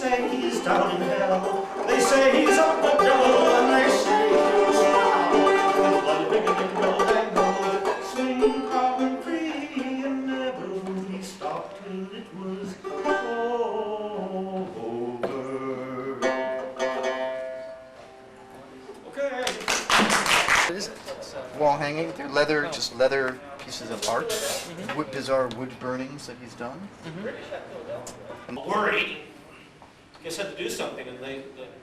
say he's down in hell. They say he's up the devil, and they say he's down. And one big window they know, swing carbon free, and never would he stop till it was over. Okay. What is it? Wall hanging? They're leather, just leather pieces of art. Wood, bizarre wood burnings that he's done. Worried. I guess had to do something, and the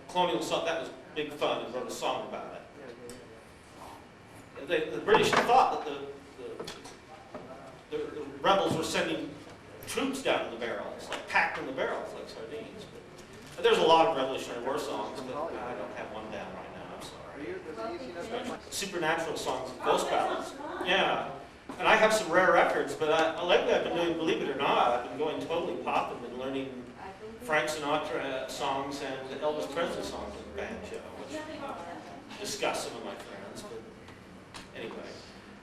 colonials thought that was big fun and wrote a song about it. The British thought that the rebels were sending troops down in the barrels, like packed in the barrels like sardines. But there's a lot of Revolutionary War songs, but I don't have one down right now. I'm sorry. Supernatural songs, ghost ballads. Yeah. And I have some rare records, but lately I've been doing, believe it or not, I've been going totally pop. I've been learning Frank Sinatra songs and Elvis Presley songs in the banjo, which I discuss some of my friends. But anyway,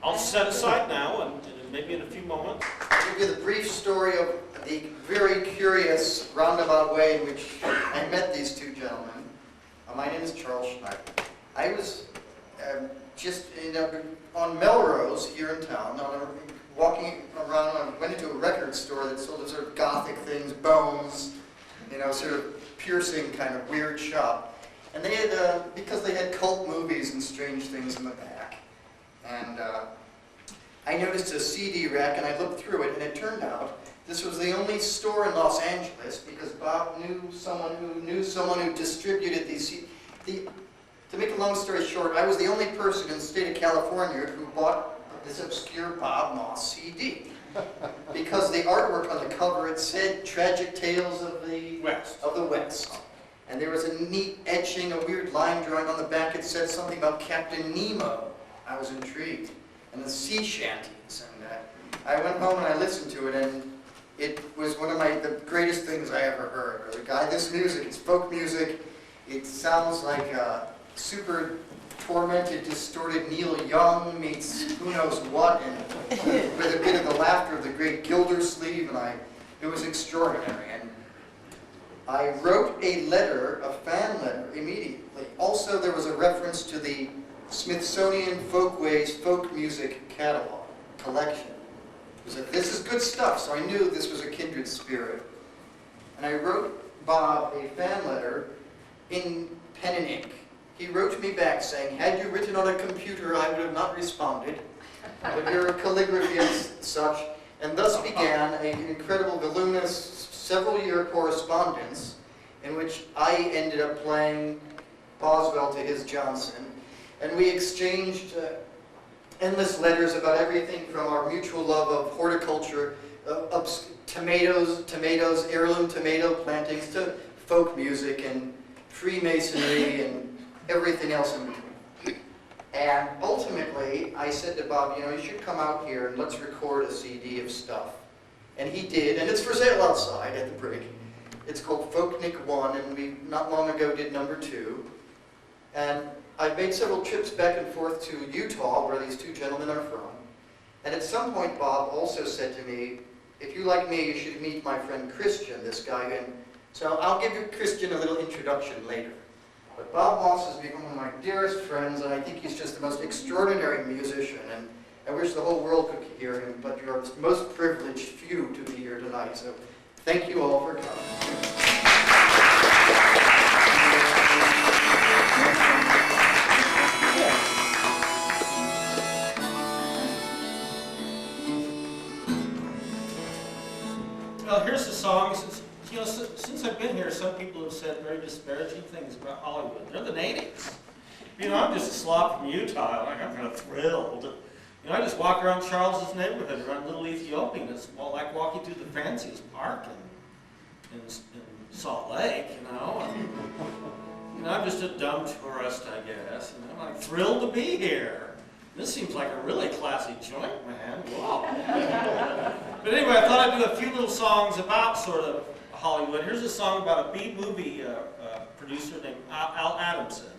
I'll set aside now, and maybe in a few moments. I'll give you the brief story of the very curious roundabout way in which I met these two gentlemen. My name is Charles Schneider. I was just on Melrose here in town, walking around. I went into a record store that sold sort of gothic things, Bones, sort of piercing kind of weird shop. And they had, because they had cult movies and strange things in the back. And I noticed a CD rack, and I looked through it, and it turned out this was the only store in Los Angeles, because Bob knew someone who distributed these CDs. To make a long story short, I was the only person in the state of California who bought this obscure Bob Moss CD. Because the artwork on the cover, it said Tragic Tales of the West. And there was a neat etching, a weird line drawing on the back. It said something about Captain Nemo. I was intrigued. And the sea shanties. And I went home and I listened to it, and it was one of the greatest things I ever heard. The guy, this music, it's folk music. It sounds like super tormented, distorted Neil Young meets who knows what, and with a bit of the laughter of the great Gildersleeve, and it was extraordinary. And I wrote a letter, a fan letter, immediately. Also, there was a reference to the Smithsonian Folkways folk music catalog collection. It was like, this is good stuff, so I knew this was a kindred spirit. And I wrote Bob a fan letter in pen and ink. He wrote me back saying, had you written on a computer, I would have not responded, but your calligraphy and such. And thus began an incredible, voluminous, several-year correspondence in which I ended up playing Boswell to his Johnson. And we exchanged endless letters about everything from our mutual love of horticulture, tomatoes, heirloom tomato plantings, to folk music and Freemasonry and everything else in between. And ultimately, I said to Bob, you should come out here and let's record a CD of stuff. And he did, and it's for sale outside at the Brig. It's called Folknik 1, and we not long ago did number 2. And I've made several trips back and forth to Utah, where these two gentlemen are from. And at some point, Bob also said to me, if you like me, you should meet my friend Christian, this guy. And so I'll give you Christian a little introduction later. But Bob Moss has become one of my dearest friends, and I think he's just the most extraordinary musician, and I wish the whole world could hear him, but you're the most privileged few to be here tonight, so thank you all for coming. Well, here's the song. Since I've been here, some people have said very disparaging things about Hollywood. They're the natives. I'm just a slob from Utah. I'm kind of thrilled. I just walk around Charles's neighborhood, around Little Ethiopian. It's like walking through the fanciest park in Salt Lake, And, I'm just a dumb tourist, I guess. And I'm thrilled to be here. This seems like a really classy joint, man. Wow. But anyway, I thought I'd do a few little songs about sort of Hollywood. Here's a song about a B-movie producer named Al Adamson,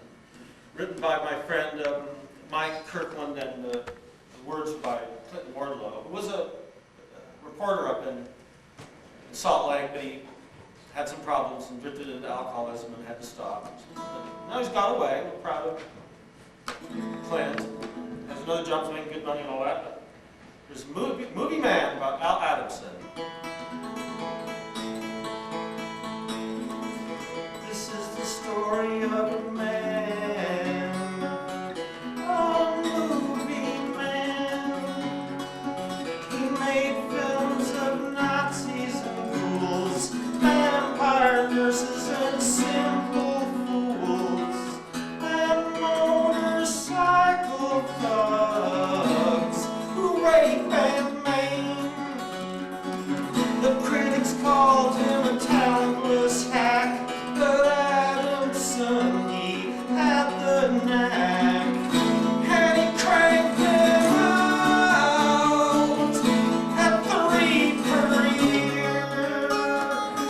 written by my friend Mike Kirkland, and the words by Clinton Wardlow, who was a reporter up in Salt Lake, but he had some problems and drifted into alcoholism and had to stop. But now he's got away. We're proud of Clint. Has another job making good money and all that. But there's a movie Man about Al Adamson. This is the story of a man, a movie man. He made films of Nazis and ghouls, vampire nurses and simple fools, and motorcycle thugs who rape and maim. The critics called him a talentless hack, but Adamson, he had the knack. And he cranked them out at 3 per year,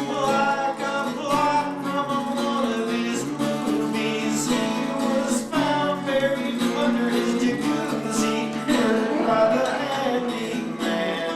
like a plot from one of his movies. He was found buried under his jacuzzi, murdered by the handyman.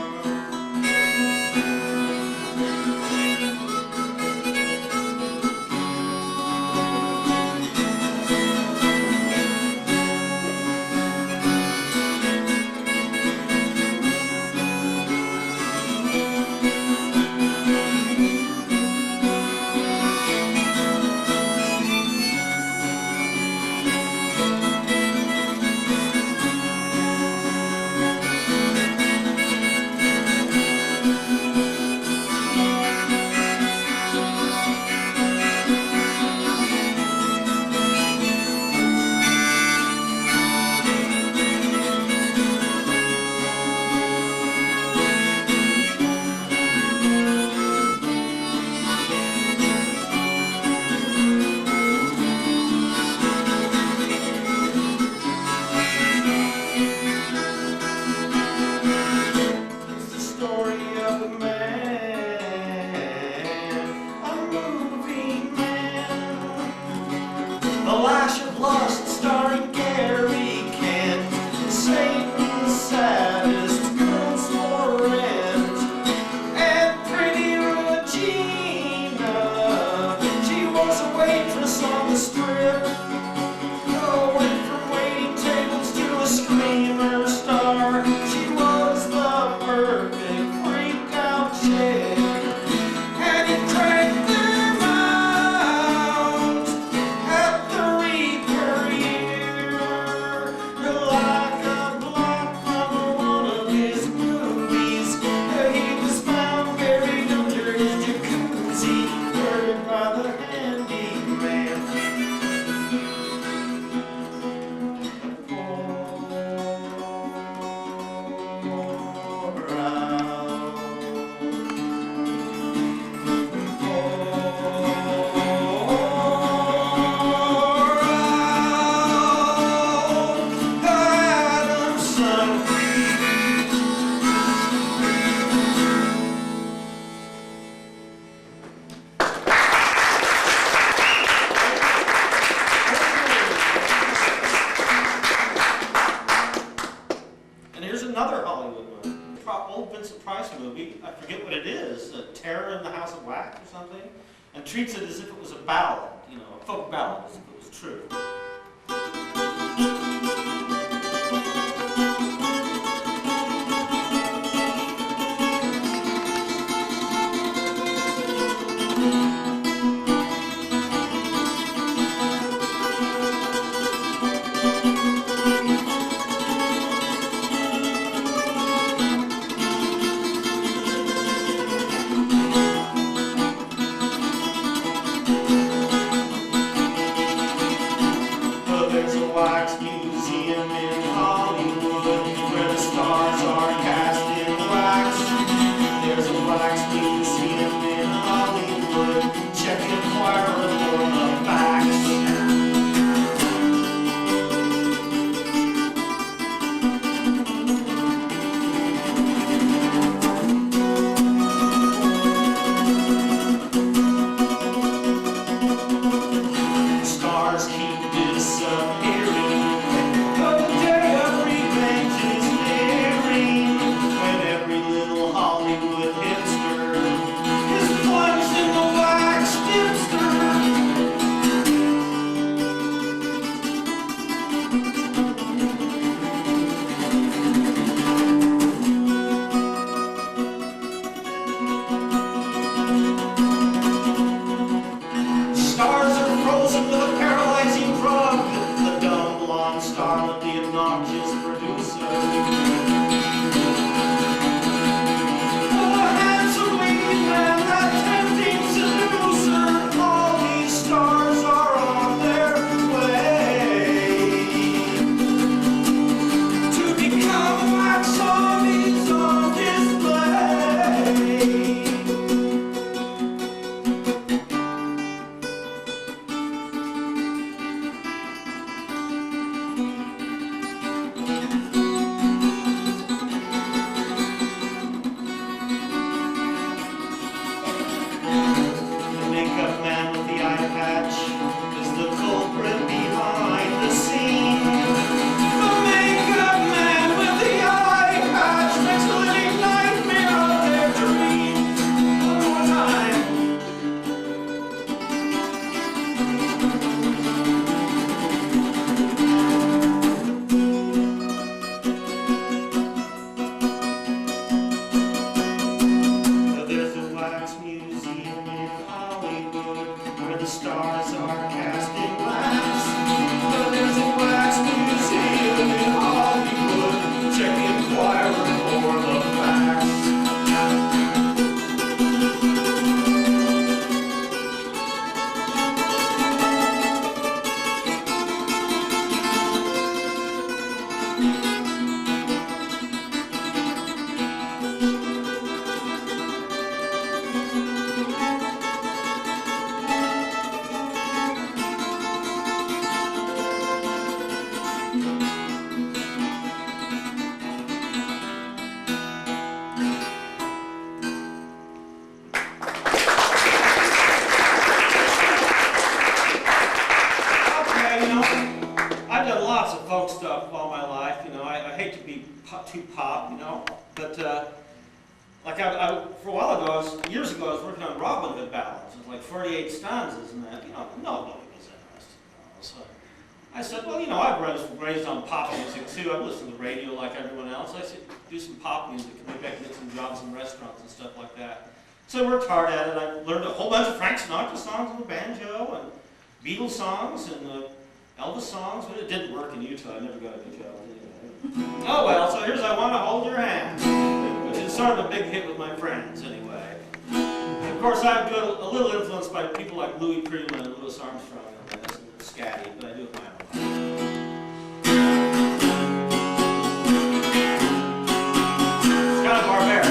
It's the story of a man, a movie man. The Lash of Lust starring Gary Kent, Satan's saddest girls for rent, and pretty Regina. She was a waitress on the strip, going from waiting tables to a screamer star. She was the perfect freak out chick, and he cranked them out at 3 per year, like a block from one of his movies. He was found buried under his jacuzzi, murdered by the handyman. And here's another Hollywood one. Old Vincent Price movie, I forget what it is, Terror in the House of Wax or something, and treats it as if it was a ballad, a folk ballad, as if it was true. There's a wax museum in Hollywood where the stars are cast in wax. There's a wax museum in Hollywood. Check Inquirer for the facts. Stars keep disappearing. The day of revenge is nearing, when every little Hollywood hipster is plunged in the wax. lots of folk stuff all my life, you know. I hate to be too pop, you know, but like for a while ago, years ago, I was working on Robin Hood ballads. It was like 48 stanzas and that, you know, nobody was interested, you know. So I said, well, you know, I've raised on pop music too. I've listened to radio like everyone else. I said, do some pop music, and maybe I can get some jobs in restaurants and stuff like that. So I worked hard at it. I learned a whole bunch of Frank Sinatra songs on the banjo, and Beatles songs, and Elvis songs, but it didn't work in Utah. I never got a good job. Oh well, so here's I Want to Hold Your Hand, which is sort of a big hit with my friends anyway. And of course, I'm a little influenced by people like Louis Prima and Louis Armstrong and this, and scatty, but I do it my own way. It's kind of barbaric.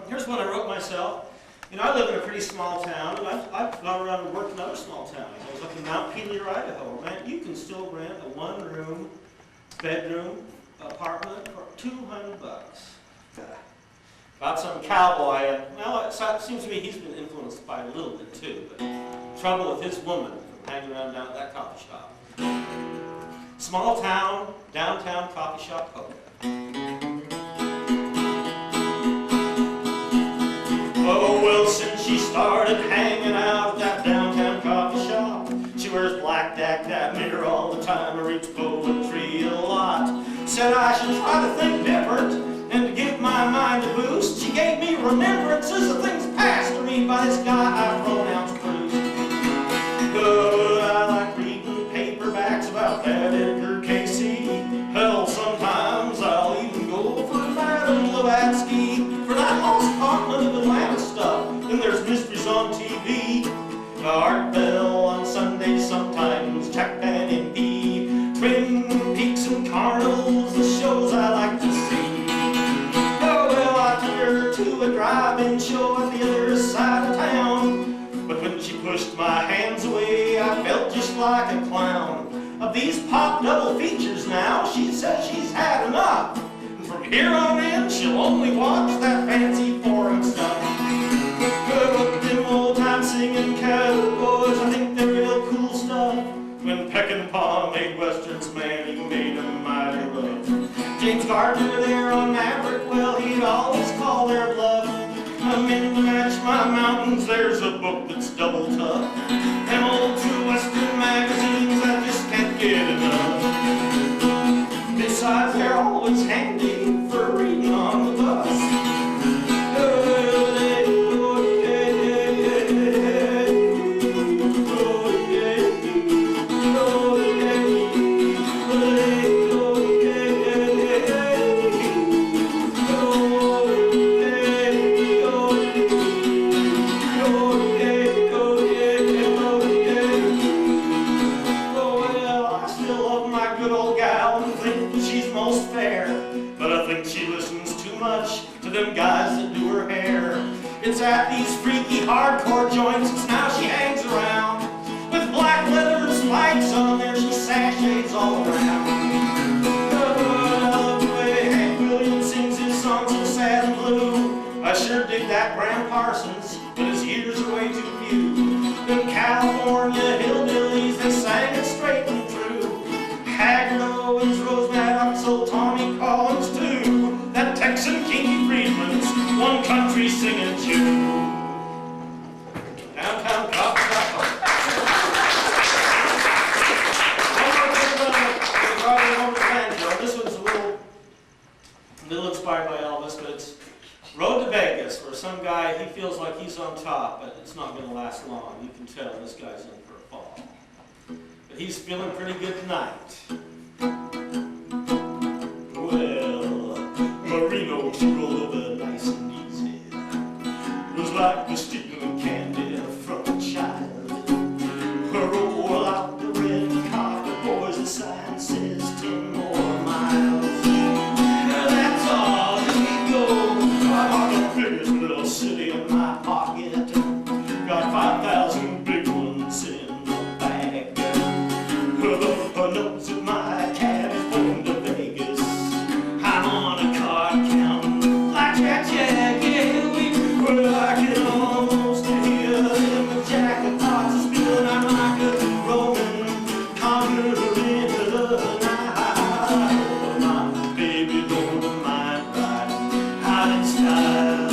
Here's one I wrote myself. You know, I live in a pretty small town, and I've gone around and worked in other small towns. I was up in Mount Pelier, Idaho. Man, you can still rent a one-room, bedroom apartment for $200. About some cowboy, and well, it seems to me he's been influenced by it a little bit too, but trouble with his woman from hanging around down at that coffee shop. Small town, downtown coffee shop poker. Oh, well, since she started hanging out at that downtown coffee shop, she wears black that mirror all the time, I reads poetry a lot. Said I should try to think different and to give my mind a boost. She gave me remembrances of things passed to me by this guy I pronounced Bruce. Good, I like reading paperbacks about that Edgar Casey. Hell, sometimes I'll even go for Madame Blavatsky. For that Lost Continent of Atlanta stuff, then there's mysteries on TV. Art Bell on Sunday sometimes, Japan MP. Twin Peaks and Carnivals, the shows I like to see. Oh well, I took her to a drive-in show at the other side of town. But when she pushed my hands away, I felt just like a clown. Of these pop double features now, she says she's had enough. And from here on in, she'll only watch that fancy foreign stuff. Good with them old-time singing cowboys, I think they're real cool stuff. When Peckinpah made westerns, man, he made them mighty rough. James Gardner there on Maverick, well, he'd always call their bluff. I'm in to match my mountains, there's a book that's double tough. Them old true western magazines, I just can't get enough. Besides, they're always handy for reading on the bus. But I them guys that do her hair. It's at these freaky hardcore joints, it's now she hangs around. With black leather spikes on there, she sachets all around. I love the way Hank Williams sings his songs so sad and blue. I sure dig that Graham Parsons, but his years are way too few. Them California hillbillies, they sang it straight and true. Haggard Owens, Rose Maddox, old Tommy Collins too. That Texan Kinky Friedman's one country singing Jew. Downtown Colorado. This one's a little inspired by Elvis, but it's Road to Vegas, where some guy, he feels like he's on top, but it's not going to last long. You can tell this guy's in for a fall. But he's feeling pretty good tonight. Well, Marino's rolled over nice and easy. It was like the stealing candy from a child. Roll out the red car, the boys, the sign says 10 more miles. That's all we go. I'm the biggest little city in my pocket. Got 5,000 big ones in the bag. The nose of my cab is going to Vegas. I'm on a card counting like Jack, yeah, well, I can almost hear them jacket pots spilling. I'm like a Roman conqueror into the night. My baby don't mind riding out in style.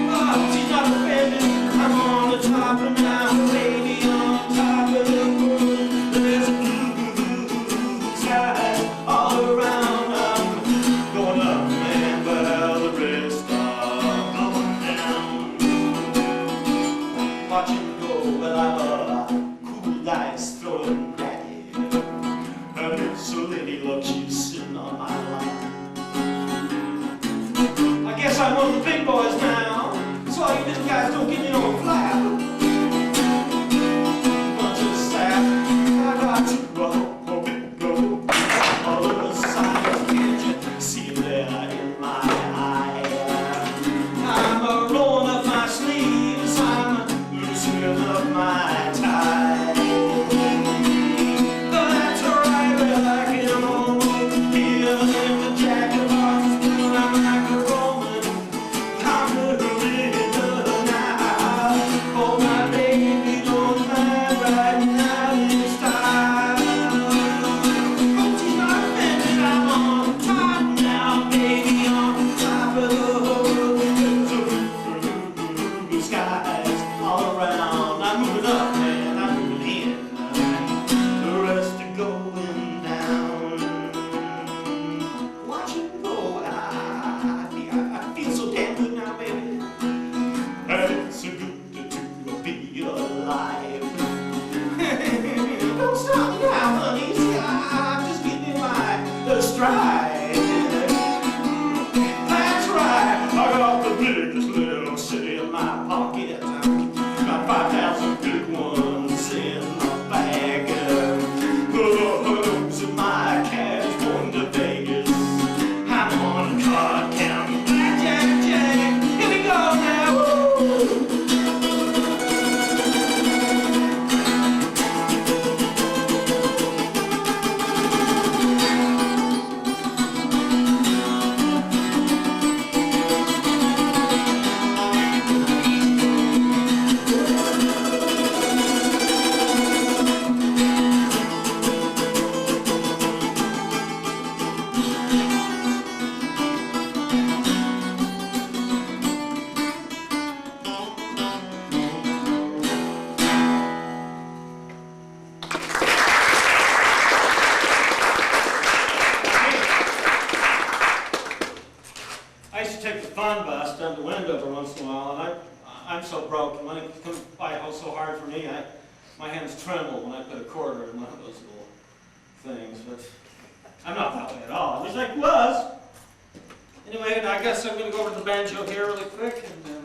Oh, she's not offended. I'm on the top and now, baby, on top of the world. There's a blue sky all around. I'm going up, man, but the rest are going down. Watch it go, well, I love cool dice throwing ratty. And it's a lady love, she's sitting on my lap. I guess I'm one of the big boys now, so all you little guys don't give me no flap. Bunch of sap, I got to go, big go. All of the signs, can't you see there in my eye? I'm a rolling up my sleeves, I'm loosening up my tie. That's alright, well, I can almost feel in the jacket box. I'm like a Roman conqueror in the night. Oh, my baby don't mind riding out in style. Oh, she's not offended, I'm on top now, baby, on top of the world. Blue skies all around. I'm moving up, man, I'm moving in. The rest are going down. Watch it go. I feel so damn good now, baby. And it's so good to be alive. Don't stop me now, honey. See, I'm just getting in my stride. That's right. I got the biggest little city in my pocket. Got 5,000 big ones in the bag. The hooks of my cab's going to Vegas. I'm on a card counting blackjack, Jack. Here we go now. Woo! I used to take the fun bus down to Wendover once in a while, and I'm so broke. When it comes by so hard for me, my hands tremble when I put a quarter in one of those little things. But I'm not that way at all. At least I was. Anyway, I guess I'm going to go over to the banjo here really quick, and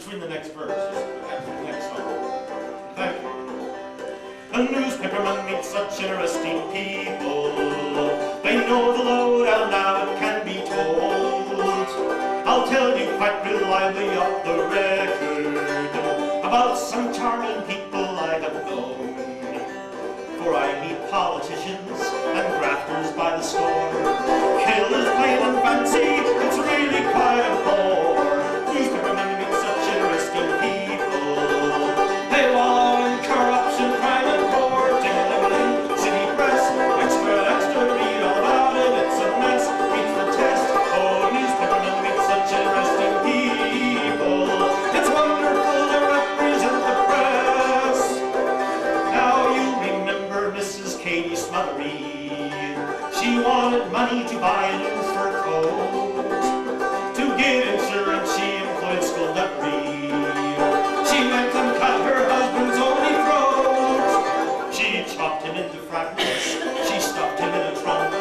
between the next verse, after the next song. Thank you. A newspaperman meets such interesting people. They know the lowdown, now it can be told. I'll tell you quite reliably off the record about some charming people I have known. For I meet politicians and grafters by the score. Killers plain and fancy, it's really quite a bore. Newspapermen meet such interesting people. They wallow in corruption, crime and war. Ding-a-ling-a-ling, city press, extra, read all about it. It's a mess, meets the test. Oh, newspapermen meet such interesting people. It's wonderful to represent the press. Now you remember Mrs. Katie Smothery. She wanted money to buy a new fur coat. To get insurance, she employed skullduggery. She went and cut her husband's only throat. She chopped him into fragments. She stuffed him in a trunk.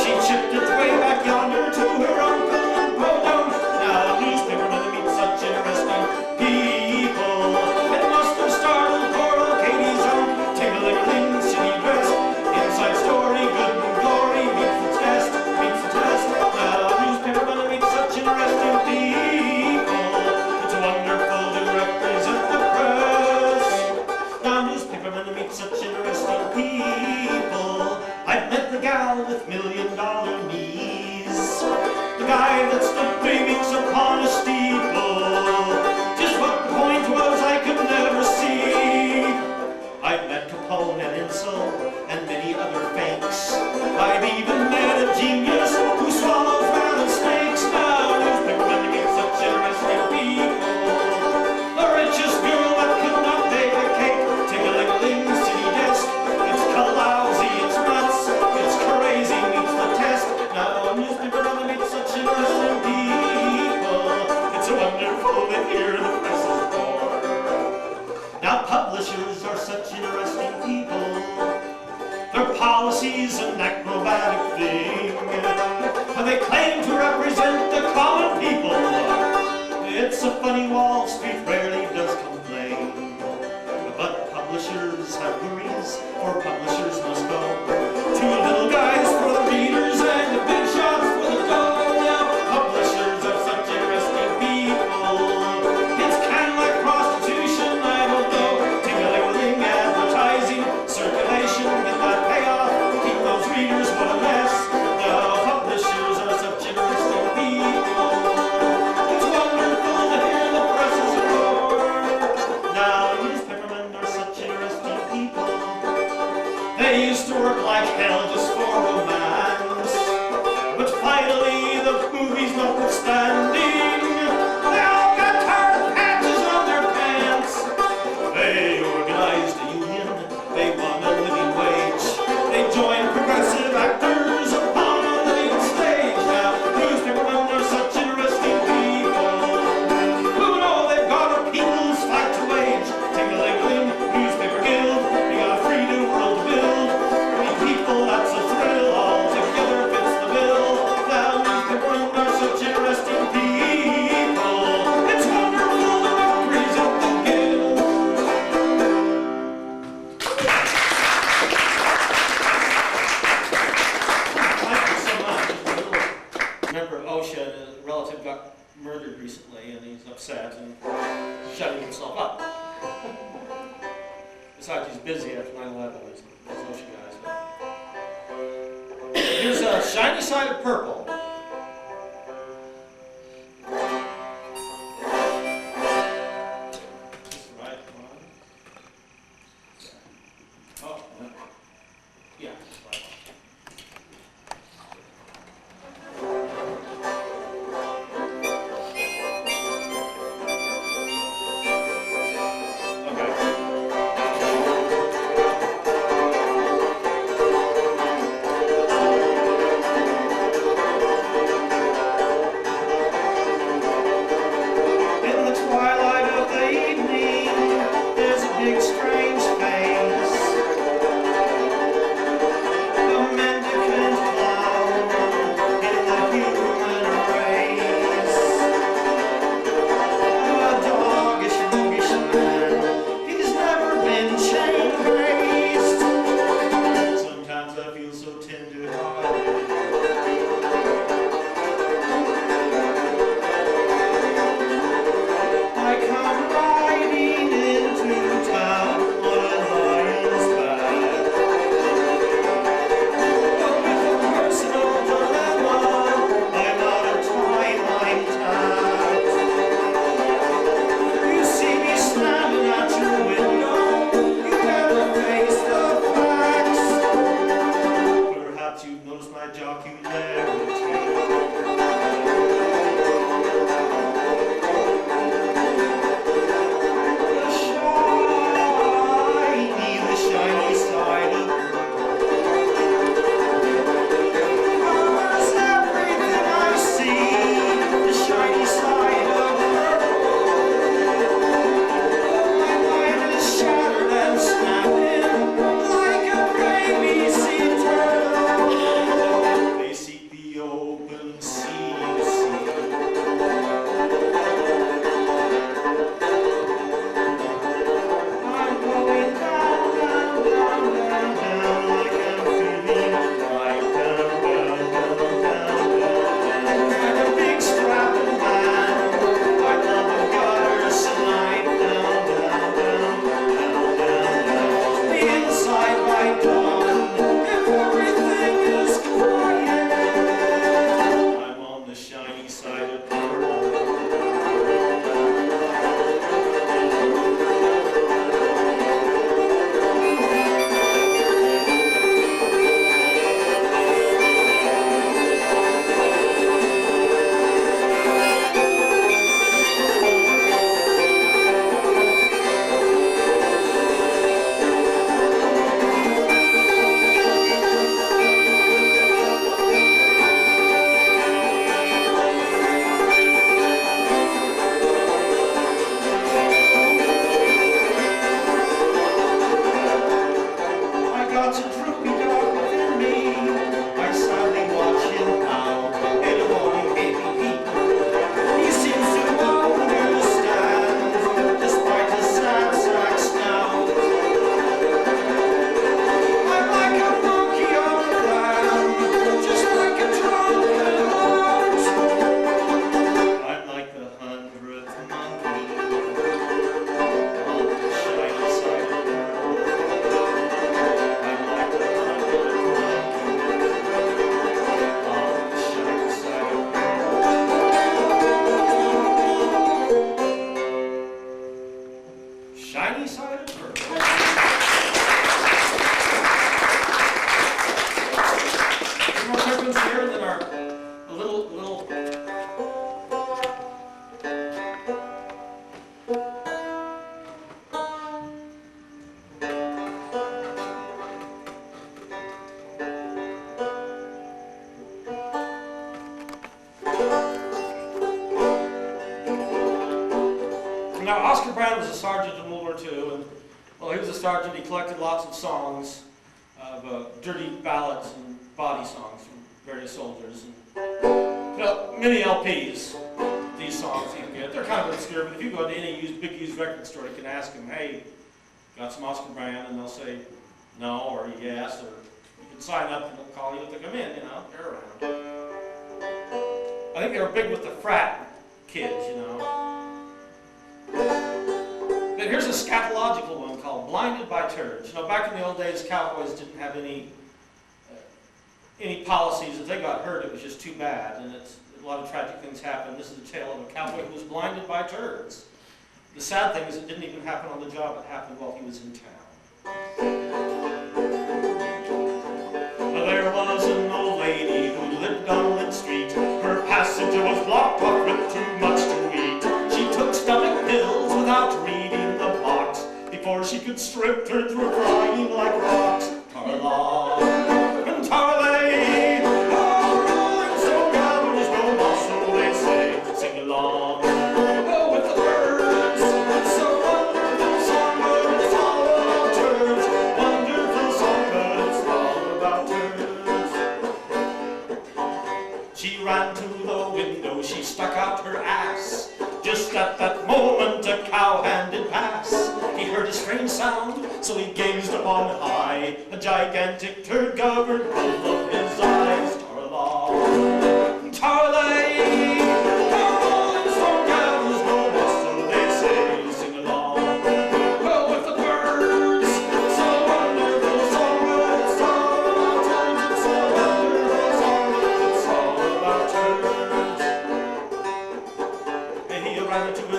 She chipped it way back yonder to her uncle and Podunk. Now newspapermen meet such interesting people. It must have startled poor old Katie's own. Ting-a-ling-a-ling, city dress. Inside story, good and glory. Meets the test, meets the test. Now newspapermen meet such interesting people. It's wonderful to represent the press. Now newspapermen meet such interesting people. I've met the gal with $1 million knees. The guy that stood 3 weeks upon a steeple. Just what the point was I could never see. I've met Capone and Insel and many other fakes. I've even met a genius who swallows rattlesnakes. Now newspapermen meet such interesting people. The richest girl that could not bake a cake. Ting-a-ling-a-ling, city desk. It's calousy, it's nuts, it's crazy, meets the test. Now newspapermen meet such interesting people. It's wonderful to hear the press's roar. Now publishers are such interesting people. Their policy's an acrobatic thing. And they claim to represent the common people. It's a funny Wall Street rarely does complain. But publishers have worries, for publishers must go. 2 little guys for the readers and the big shots for the dough. Now publishers are such interesting people. It's kind of like prostitution, I don't know. Ting-a-ling-a-ling, advertising, circulation, get that payoff. Keep those readers, what a mess. Now publishers are such interesting people. It's wonderful to hear the press's roar. Now newspapermen are such interesting people. They used to work like hell just for romance. But finally, the movies notwithstanding, they all got tarred patches on their pants. They organized a union, they won a living wage. They joined progressive actors upon a living stage. Now, newspapermen are such interesting people. Who know they've got a people's fight to wage. Ting-a-ling-a-ling, newspaper guild, they got a free new world to build. Meet people, that's a thrill, all together fits the bill. Now newspapermen are such interesting people. It's wonderful to represent the guild. Thank you so much. Remember OSHA, a relative got murdered recently and he's upset and shutting himself up. Besides, he's busy after 9/11, those OSHA guys. Here's a shiny side of purple. This the right one? Oh, no. Yeah, that's the right one. Okay. shiny-sided pearl. More quick ones here, and then a little. Now, Oscar Brown was a sergeant in World War II, and while he was a sergeant, he collected lots of songs, of dirty ballads and body songs from various soldiers. And, many LPs, these songs you can get. They're kind of obscure, but if you go to any big used record store, you can ask them, hey, got some Oscar Brown? And they'll say no, or yes, or you can sign up and they'll call you if they come in, they're around. I think they were big with the frat kids, But here's a scatological one called Blinded by Turds. Back in the old days, cowboys didn't have any policies. If they got hurt, it was just too bad, and a lot of tragic things happened. This is a tale of a cowboy who was blinded by turds. The sad thing is it didn't even happen on the job, it happened while he was in town. There was an old lady who lived on Lynn Street. Her passage was blocked off with too much to eat. She took stomach pills without reading the box. Before she could strip, her through crying like rocks. Tarla, and tarlay, oh, rolling so down, there's no loss, so they say. Sing along, oh, with the birds. It's a wonderful song, but it's all about turds. Wonderful song, but it's all about turds. She ran to the window, she stuck out her ass. Just at that moment a cowhand did pass. He heard a strange sound, so he gazed upon high. A gigantic turd covered both of his eyes. Tarla, tarlay, how rolling stone gathers no more, so they say. Sing along, oh, with the birds. It's a wonderful song, but it's all about turds. It's a wonderful song, but it's all about turds. He ran to the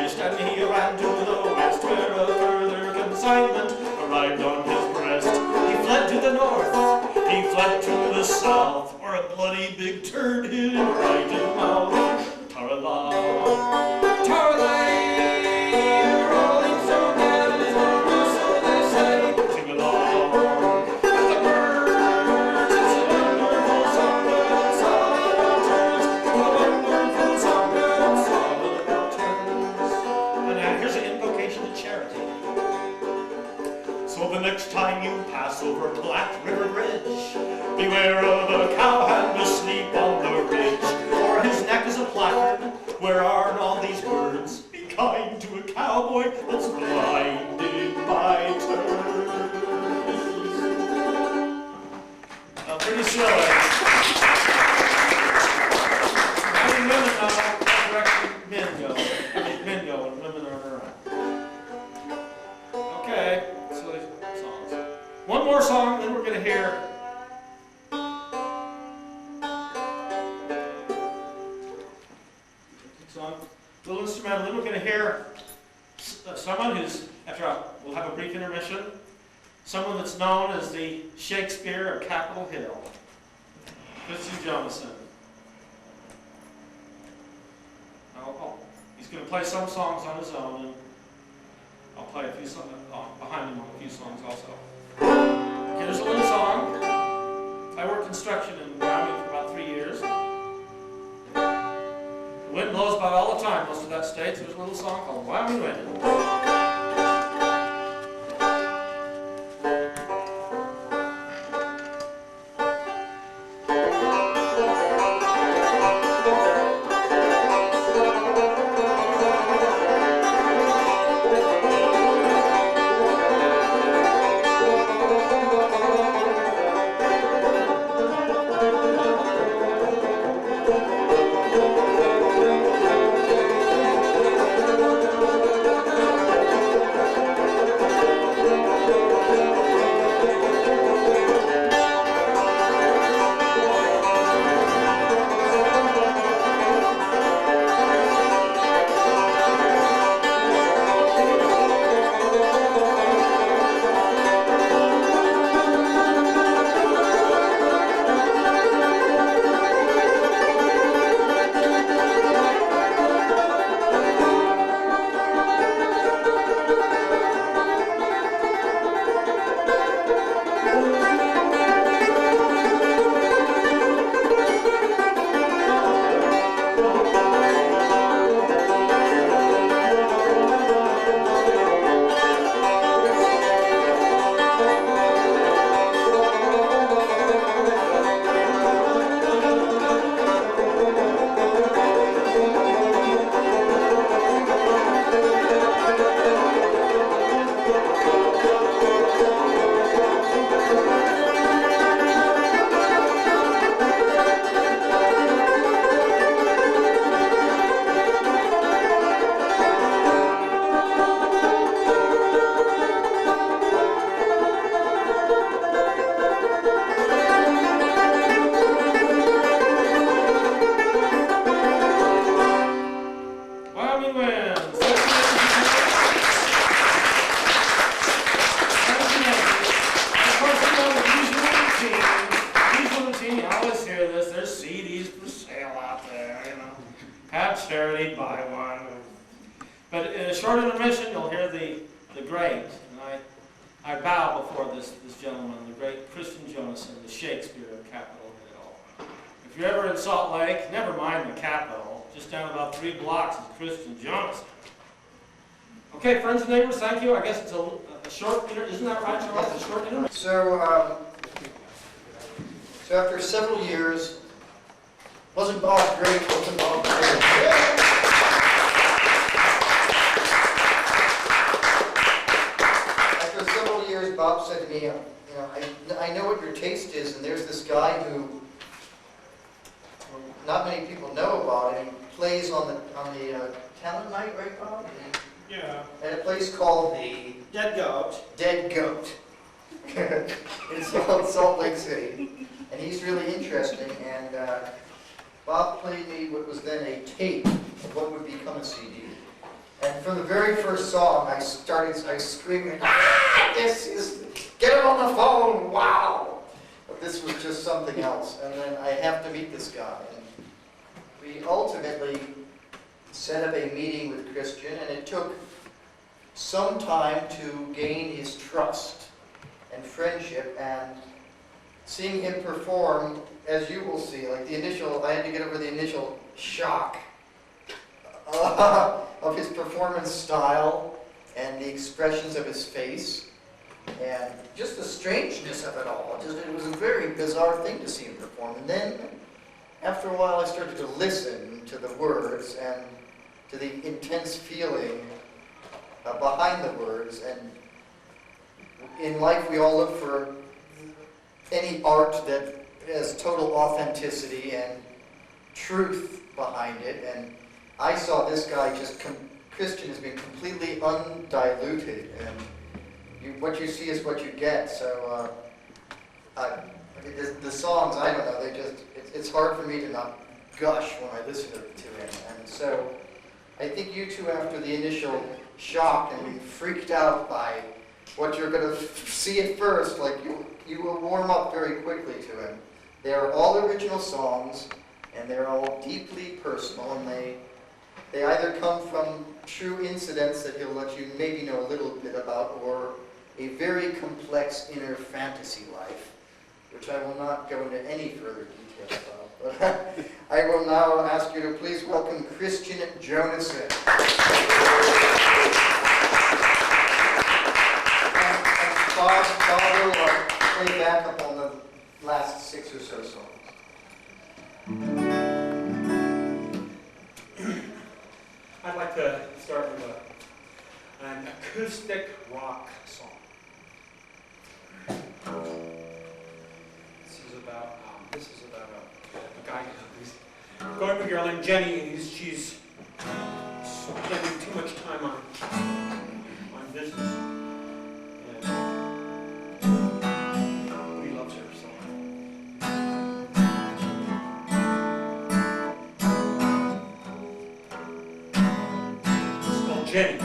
east and he ran to the west, where a further consignment arrived on his breast. He fled to the north, he fled to the south, where a bloody big turd hit him right in the mouth. Tarla, tarlay, rolling stone gathers no more, so they say. Sing along with the birds. It's a wonderful song, but it's all about turds. A wonderful song, but it's all about turds. And now here's an invocation to charity. So the next time you pass over Black River Bridge, beware of a cowhand asleep on the ridge. For his neck is a placard, where are all these words? Be kind to a cowboy that's blinded by turds. Pretty silly. I mean, women now, that direction men go. Men go and women are around. Okay, silly songs. One more song, then we're going to hear. Song, little instrumental. Then we're going to hear someone who's, we'll have a brief intermission, someone that's known as the Shakespeare of Capitol Hill. This is Jonassen. He's going to play some songs on his own, and I'll play a few songs behind him on a few songs also. Okay, there's a little song. I worked construction in Wyoming for about 3 years. The wind blows about all the time, most of that state. So there's a little song called Wyoming Wind. much charity, buy one. But in a short intermission, you'll hear the great, and I bow before this gentleman, the great Christian Jonassen, the Shakespeare of Capitol Hill. If you're ever in Salt Lake, never mind the Capitol, just down about 3 blocks is Christian Jonassen. Okay, friends and neighbors, thank you. I guess it's a short, isn't that right, Charles? A short intermission. So after several years, wasn't Bob great? Wasn't Bob great? After several years, Bob said to me, I know what your taste is, and there's this guy who not many people know about, and he plays on the talent night, right, Bob? Yeah. At a place called the Dead Goat. Dead Goat. It's called Salt Lake City. And he's really interesting, and Bob played me what was then a tape of what would become a CD. And from the very first song, I screaming, get him on the phone, wow! But this was just something else, and then I have to meet this guy. And we ultimately set up a meeting with Christian, and it took some time to gain his trust and friendship, and seeing him perform, as you will see, like I had to get over the initial shock of his performance style and the expressions of his face, and just the strangeness of it all. It was a very bizarre thing to see him perform. And then, after a while, I started to listen to the words and to the intense feeling behind the words. And in life, we all look for any art that has total authenticity and truth behind it. And I saw this guy Christian has been completely undiluted, and what you see is what you get. So the songs, I don't know, it's hard for me to not gush when I listen to him. And so I think you two, after the initial shock and being freaked out by what you're going to see at first, like you will warm up very quickly to him. They are all original songs, and they're all deeply personal, and they either come from true incidents that he'll let you maybe know a little bit about, or a very complex inner fantasy life, which I will not go into any further details about. But I will now ask you to please welcome Christian Jonassen. And Bob will play backup on the last 6 or so songs. I'd like to start with an acoustic rock song. This is about a guy who's going with a girl named Jenny, and she's spending too much time on business. And he loves her so much. It's called Jenny.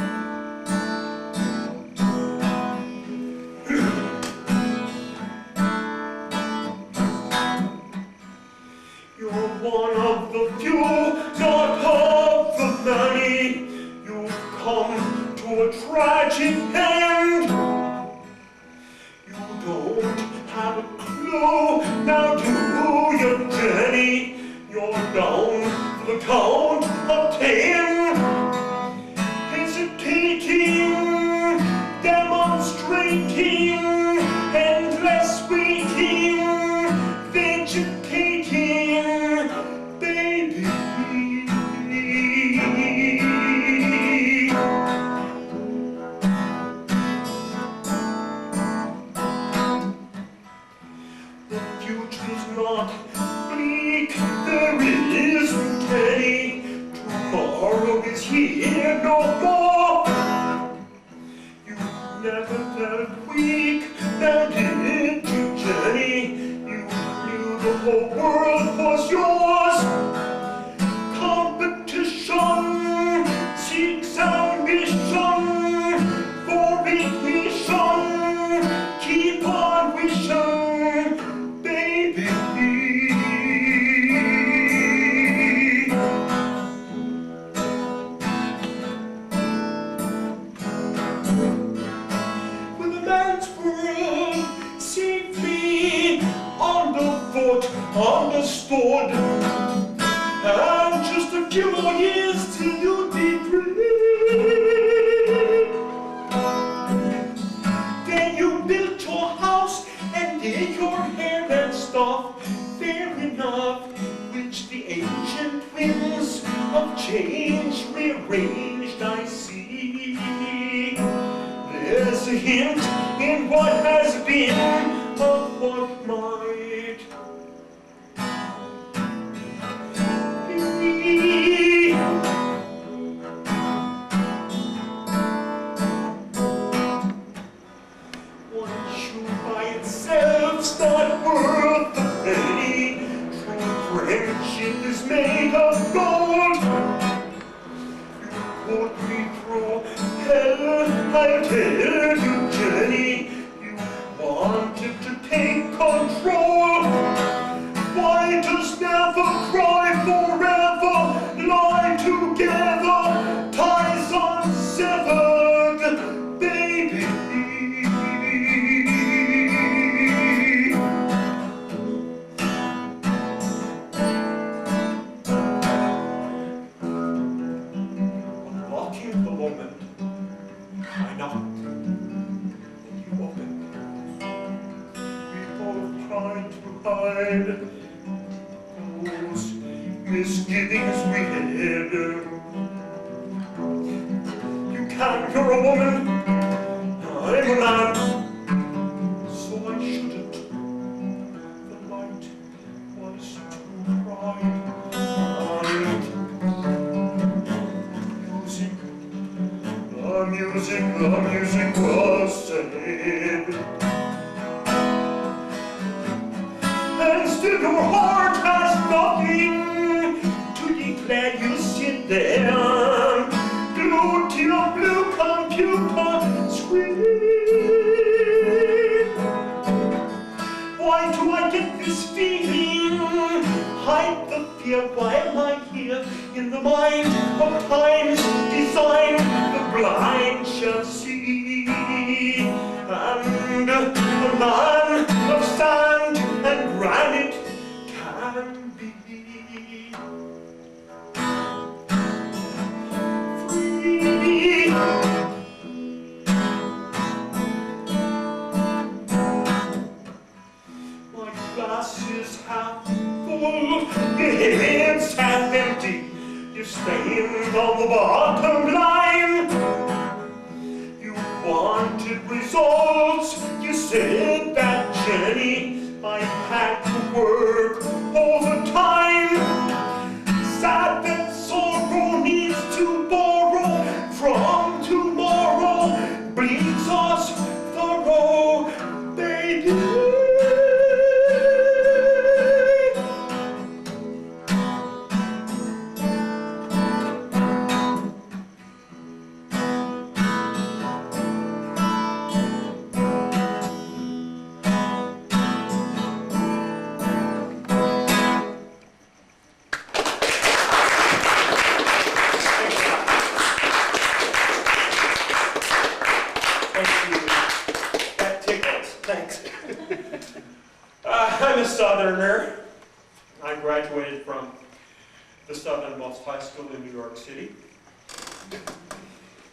One of the few, not of the many. You've come to a tragic end. You don't have a clue, now do you, Jenny? You're down for the count of 10. Hesitating, demonstrating, endless waiting, vegetating. Here no more. You never felt weak, now did you, Jenny? You knew the whole world was yours. Competition seeks ambition for ignition. Keep on wishing, baby. stood. And just a few more years till you'd be free. Then you built your house and did your hair and stuff, fair enough, which the ancient winds of change rearranged, I see. There's a hint in what has been of what might be. One shoe by itself's not worth a penny. True friendship is made of gold. You put me through hell, I'll tell you, Jenny. You wanted to take control. Why does never cry forever lie together? Ties unsevered, baby. Unlocking the moment, I knocked and you opened. We both tried to hide those misgivings we had. You can't, you're a woman, I'm a man, so I shouldn't. The light was too bright. The music was sad. And still your heart has nothing to declare. You sit there, glued to your blue computer screen. Why do I get this feeling? Hide the fear while I'm here. In the mind of time's design, the blind shall see. And the man of sand and granite can be free. My glass is half full, your head's half empty. You stand on the bottom line. You wanted results. You said that, Jenny, I had to work overtime. Sad that sorrow needs to borrow from tomorrow. Bleeds us thorough, baby. I'm a Southerner. I graduated from the southernmost high school in New York City.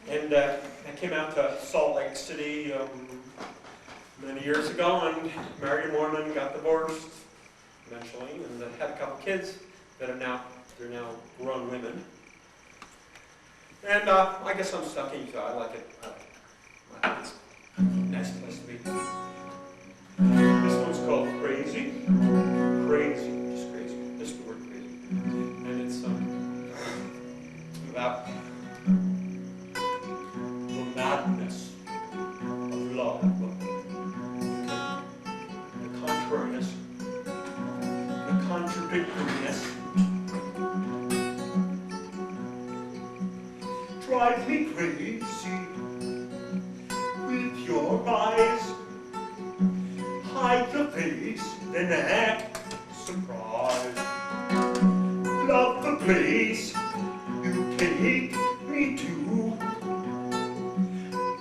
And I came out to Salt Lake City many years ago and married a Mormon, got divorced eventually, and had a couple kids that are now grown women. And I guess I'm stuck in Utah. I like it. It's a nice place to be. This one's called Crazy. Crazy, just crazy. Just the word crazy. And it's about the madness of love, the contrariness, the contradictoriness. Drive me crazy with your eyes. Hide your face, then act surprised. Love the place you take me to.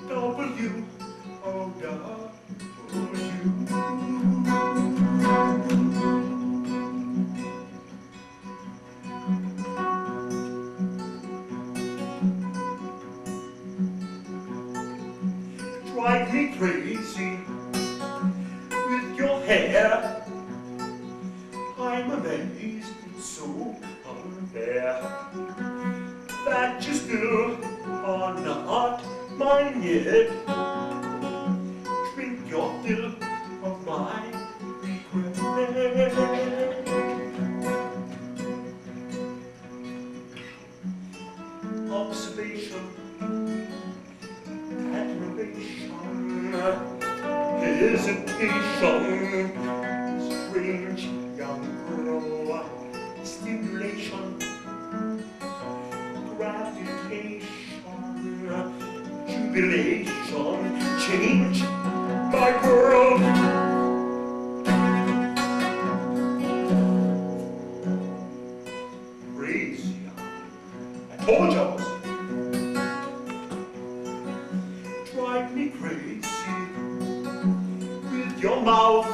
W, oh W. drive me crazy with your hair. I'm amazed it's so unfair that you still are not mine yet. Drink your fill of my regret. Observation, admiration, hesitation, strange young girl, stimulation, gravitation, jubilation, change my world. Crazy, I told you I was. Drive me crazy with your mouth.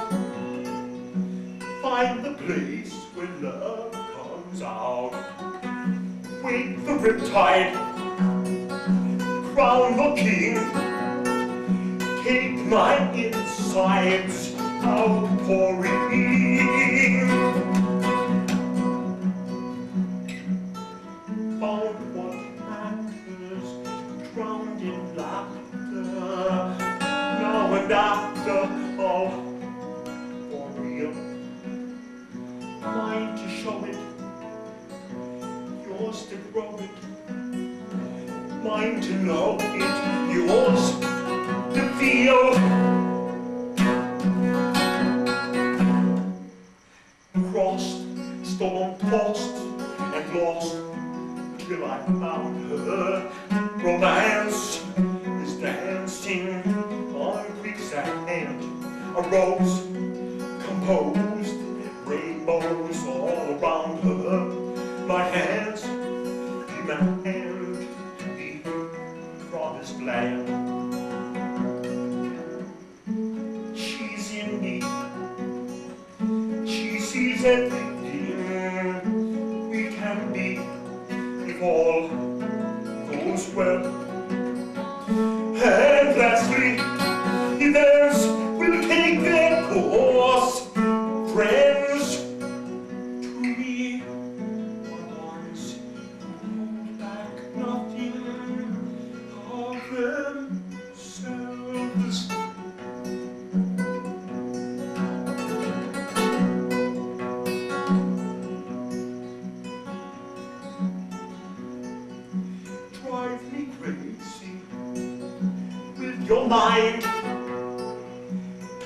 Find the place where love comes out. Wake the riptide, crown the king. Take my insides outpouring. Found what matters, drowned in laughter. Now and after, all for real. Mine to show it, yours to grow it. Mine to know it, yours to feel. Crossed, storm-tossed, and lost till I found her. Romance is dancing on quicksand. A rose composed, rainbows all around her. My hands demand to be promised land. She's in me, she sees everything we can be if all goes well. And lastly, events will take their course. Friends to me are ones who hold back nothing of themselves. Drive me crazy with your mind.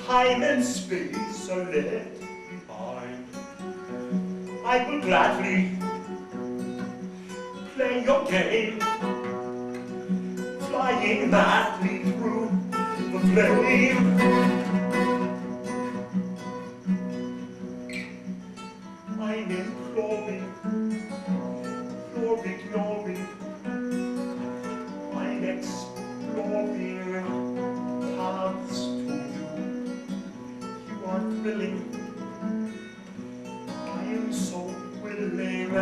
Time and space are left behind. I will gladly play your game, flying madly through the flame. I'm imploring, you're ignoring. I'm exploring paths to you. You are thrilling. I am so willing.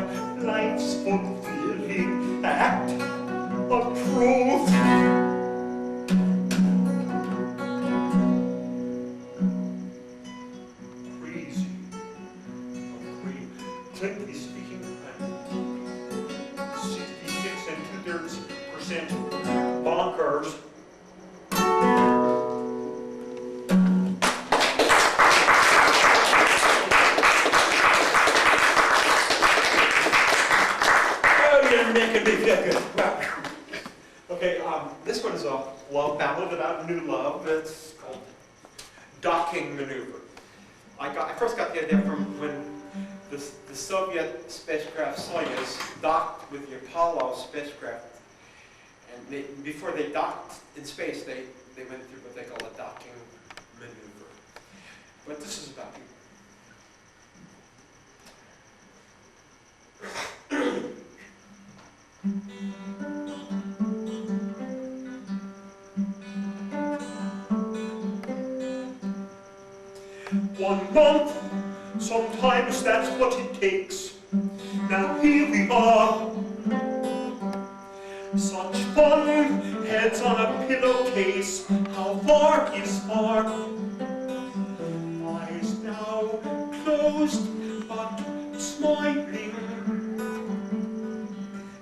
Life's fulfilling act of truth. Crazy, clinically speaking, I'm 66 2/3% bonkers. Oh, you're making me feel good. Okay, this one is a love ballad about new love. It's called Docking Maneuver. I first got the idea from when the Soviet spacecraft Soyuz docked with the Apollo spacecraft. And before they docked in space, they went through what they call a docking maneuver. But this is about you. One month, sometimes that's what it takes. Now here we are. Such fun heads on a pillowcase, how far is far? Eyes now closed, but smiling.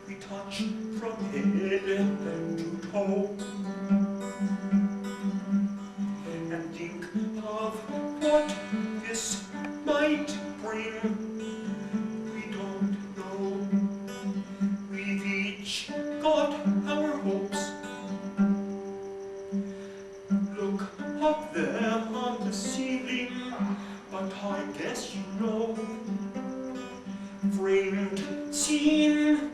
We touch from head to toe, and think of what this might bring. We don't know. We've each got our hopes. Look up there on the ceiling, but I guess you know. Framed scene,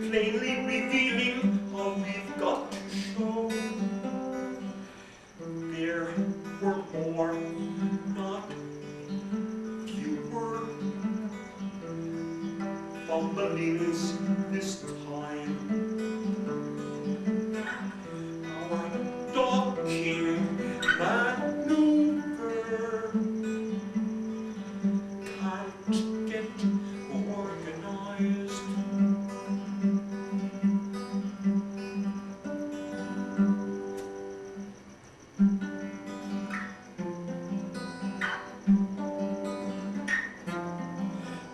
plainly revealing all we've got to show. There were more, not fewer, fumblings this time. Our docking maneuver can't get organized.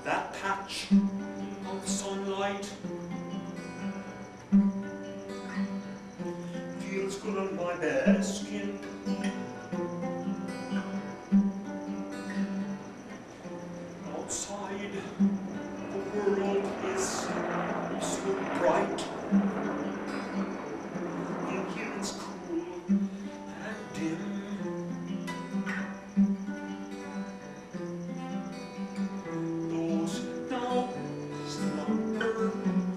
That patch of sunlight feels good on my bare skin. Outside, the world is so bright. In here it's cool and dim. Those now slumber,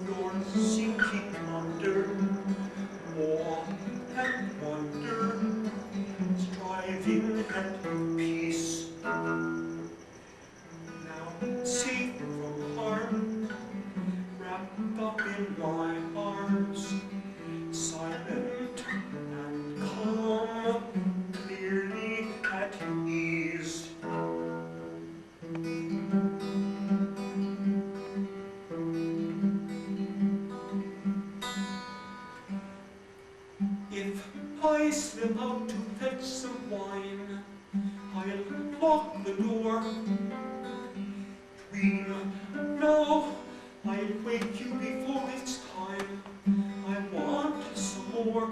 you're sinking under awe and wonder, striving at peace. Now safe from harm, wrapped up in my arms, silent and calm, clearly at ease. If I slip out to fetch some wine, I'll lock the door. Dream now, I'll wake you before it's time. I want some more.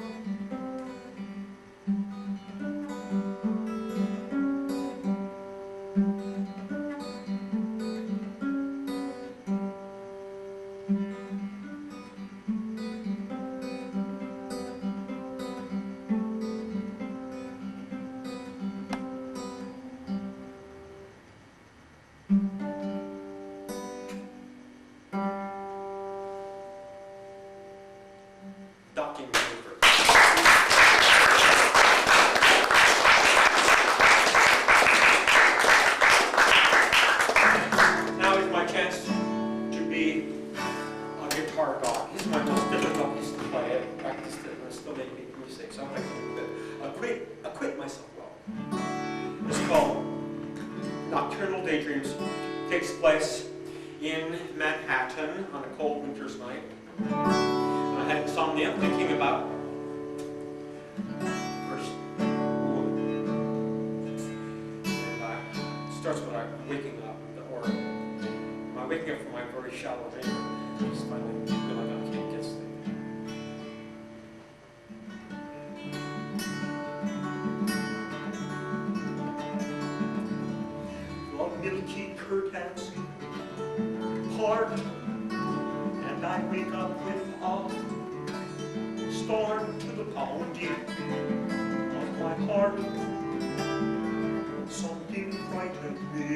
Docking maneuver. Now is my chance to be a guitar god. This is my most difficult piece to play. I practiced it and I still make mistakes, so I'm going to acquit myself well. It's called Nocturnal Daydreams. Takes place in Manhattan on a cold winter's night. I had insomnia, thinking about first woman. And it starts when I'm waking up, or am I waking up from my very shallow dream? I just finally feel like I can't get sleep. The milky curtains part, and I wake up with a start to the pounding of my heart. Something frightened me.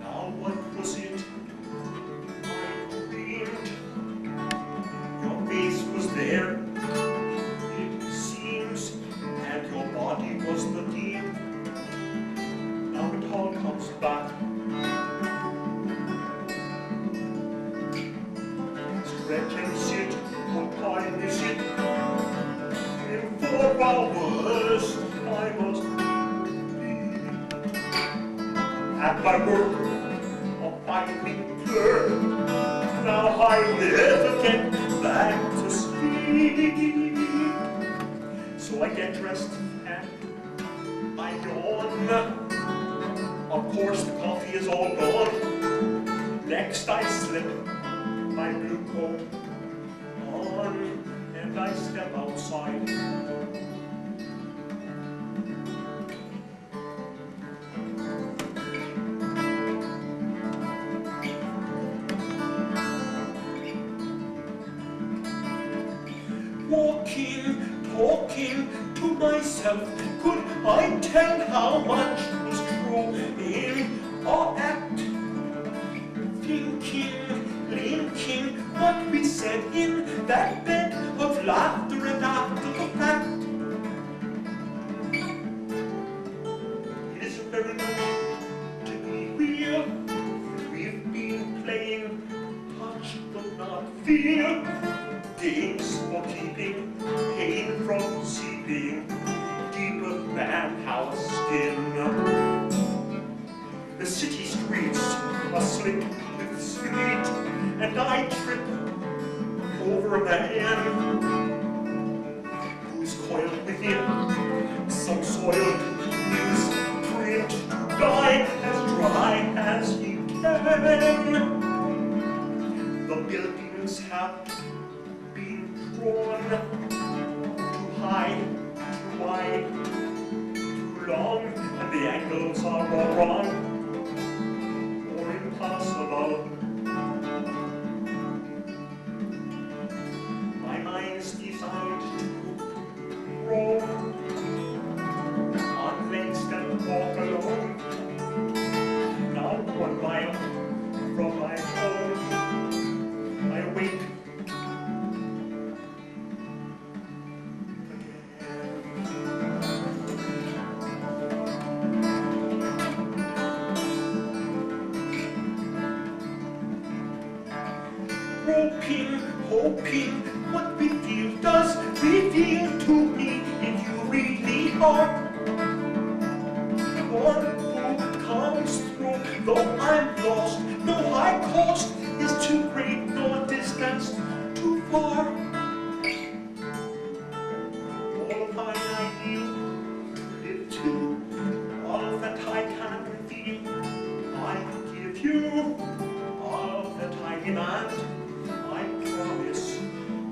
Now what was it I dreamed? Your face was there, it seems, and your body was the theme. Now it all comes back. Stretch and sit, what time is it? In 4 hours I must be at my work, a finding blur. Now I I never get back to sleep. So I get dressed and I yawn. Of course the coffee is all gone. Next I slip my blue coat on and I step outside. Walking, talking to myself, could I tell how much was true in our act? Thinking, linking what we said in that bed of laughter and after the fact. It isn't very much to be real. We've been playing touch but not feel. Games for keeping pain from seeping deeper than our skin. The city streets are slick with sleet, and I trip over a man who's coiled within some soiled newsprint to die as dry as he can. The buildings have drawn too high, too wide, too long, and the angles are all wrong or impossible. My mind's designed to roam on lakes that walk alone. Now 1 mile from my home, I awake. Hoping what we feel does reveal to me if you really are one who comes through. Though I'm lost, no high cost is too great, nor distance too far. All of mine ideal live to, all that I can reveal, I give you, all that I demand. Promise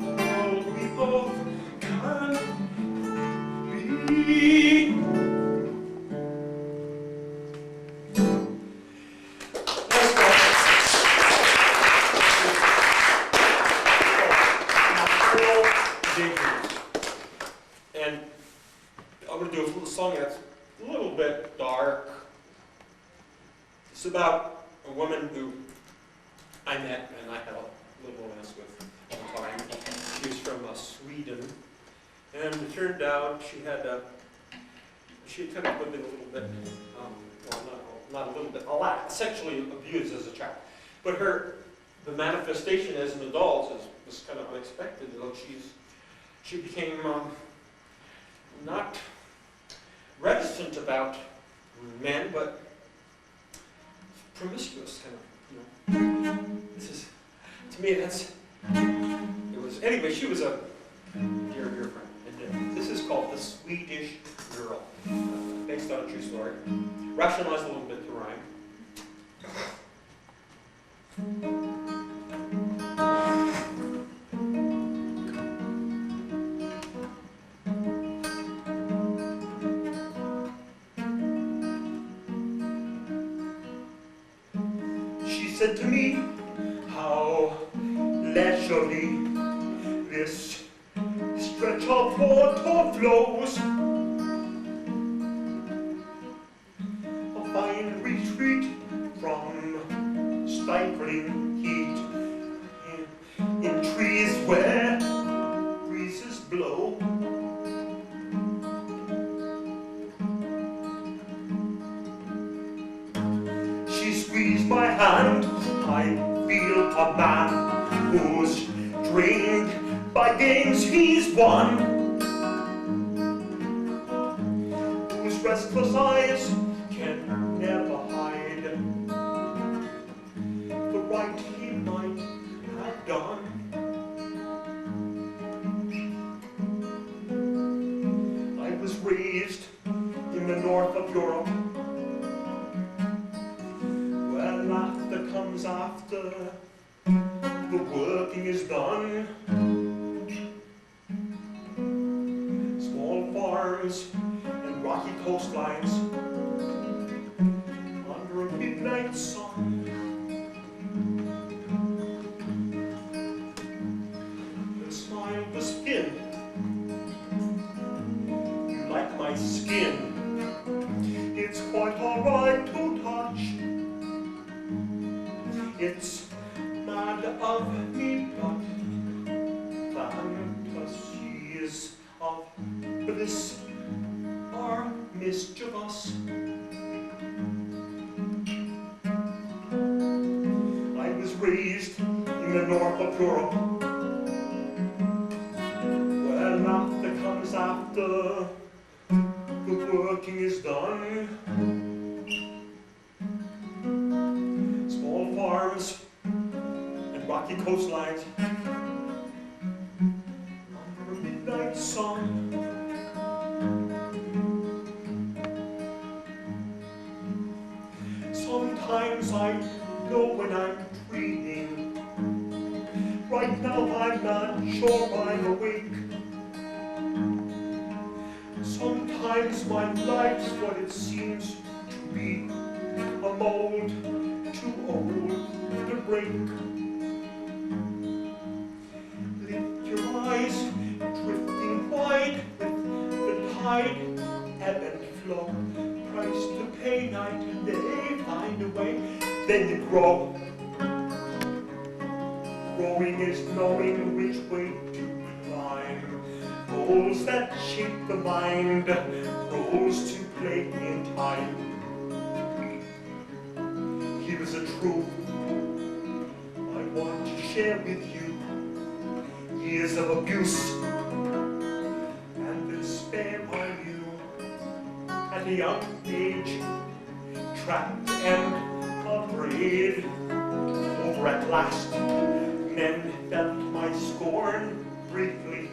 all we both can be. And I'm going to do a little song that's a little bit dark. It's about a woman who I met and I had a little romance with one time. She was from Sweden, and it turned out she had kind of been a little bit, well, not a little bit, a lot, sexually abused as a child. But the manifestation as an adult was kind of unexpected. You know, she became not reticent about men, but promiscuous, kind of, you know. To me, anyway, she was a dear friend. And this is called The Swedish Girl, based on a true story. Rationalized a little bit to rhyme. She said to me, how leisurely this stretch of water flows, a fine retreat from stifling heat in trees where breezes blow. She squeezed my hand, I feel a man who's drained by games he's won, whose restless eyes can never hide the right he might have done. farms and rocky coastlines under a midnight sun. The smile, the skin, you like my skin. It's quite alright to touch. It's mad of me, but fantasies of bliss are mischievous. I was raised in the north of Europe, where laughter comes after the working is done. Small farms and rocky coastlines under a midnight sun. Sometimes I know when I'm dreaming. Right now I'm not sure I'm awake. Sometimes my life's what it seems to be, a mold too old to break. Lift your eyes, drifting wide with the tide, ebb and flow. Price to pay night and day, find a way, then you grow. Growing is knowing which way to climb. Goals that shape the mind, roles to play in time. Here's a truth I want to share with you. Years of abuse and despair I knew at a young age, trapped and afraid. Over at last, men felt my scorn briefly.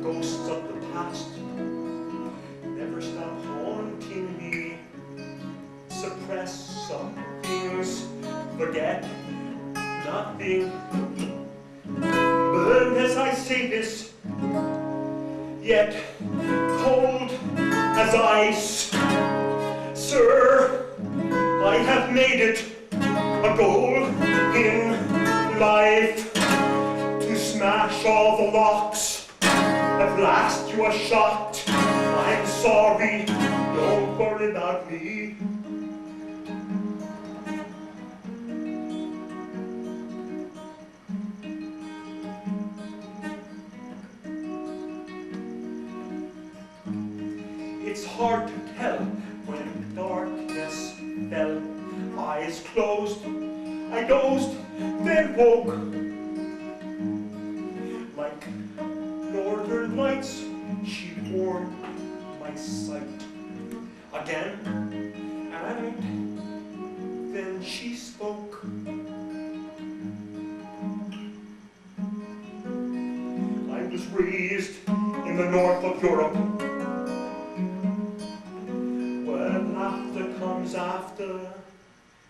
Ghosts of the past never stop haunting me. Suppress some things, forget nothing. Burn as I say this, yet cold as ice. Sir, I have made it a goal in life to smash all the locks. At last you are shocked. I'm sorry, don't worry about me. It's hard to tell when darkness fell. Eyes closed, I dozed, then woke. Like northern lights, she warmed my sight again, and then she spoke. I was raised in the north of Europe, where laughter comes after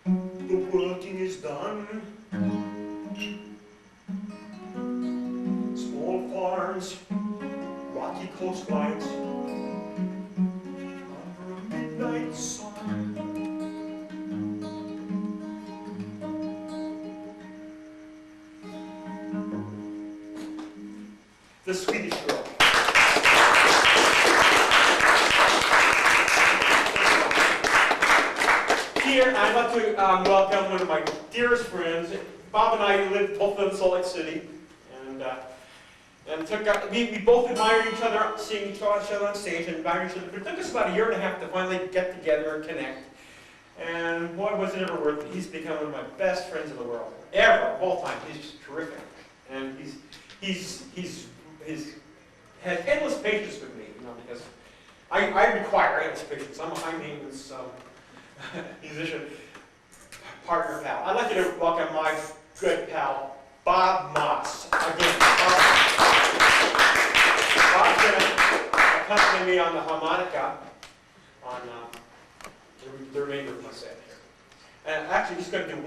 the working is done. Small farms, rocky coastlines, under a midnight sun. The Swedish Girl. Here, I'd like to welcome one of my dearest friends. Bob and I lived both in Salt Lake City, and we both admired each other, seeing each other on stage, and admired each other. But it took us about a year and a half to finally get together and connect. And boy, was it ever worth it. He's become one of my best friends in the world, ever, of all time. He's just terrific, and he's has endless patience with me, because I require endless patience. I'm a high maintenance musician partner pal. I'd like you to welcome my good pal, Bob Moss. Again, Bob's going to accompany me on the harmonica on the remainder of my set here. And actually, he's going to do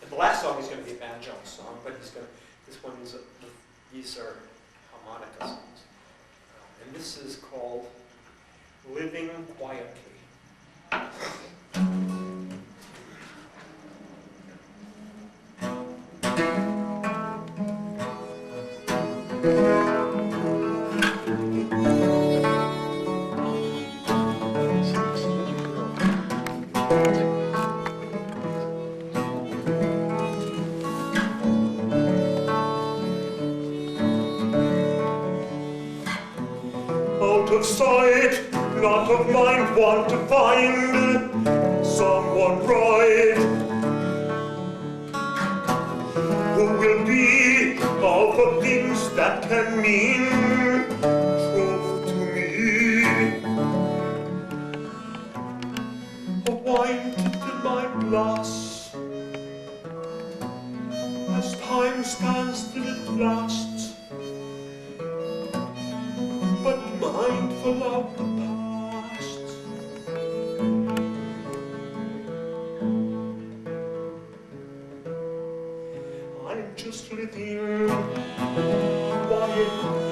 the last song is going to be a banjo song, but these are harmonica songs. And this is called living quietly. Out of sight, not of mind, want to find someone right who will be all the things that can mean truth to me. A wine to fill my glass as time stands till it lasts, but mindful of the past. I'm just living quietly.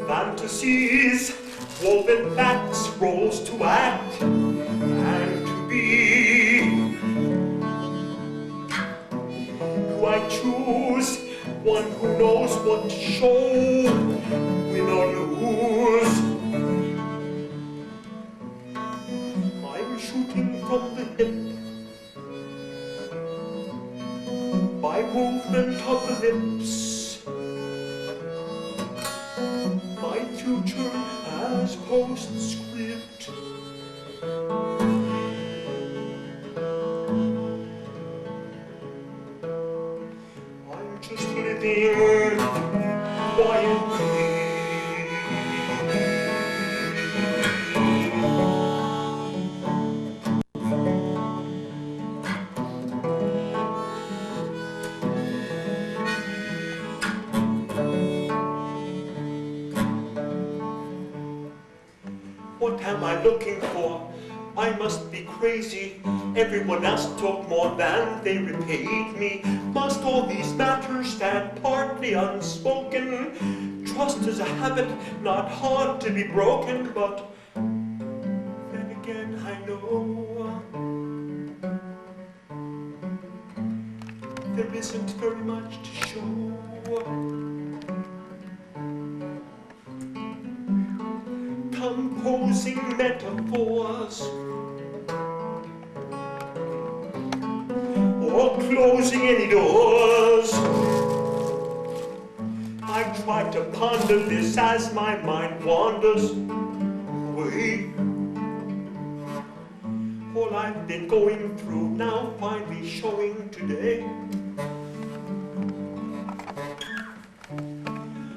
Fantasies, woven facts, roles to act and to be. Do I choose one who knows what to show, win or lose? I'm shooting from the hip by movement of the lips. My future as postscript. I'm just living quietly. What am I looking for? I must be crazy. Everyone else took more than they repaid me. Must all these matters stand partly unspoken? Trust is a habit not hard to be broken, but then again I know there isn't very much to show. Composing metaphors or closing any doors, I try to ponder this as my mind wanders away. All I've been going through now finally showing today.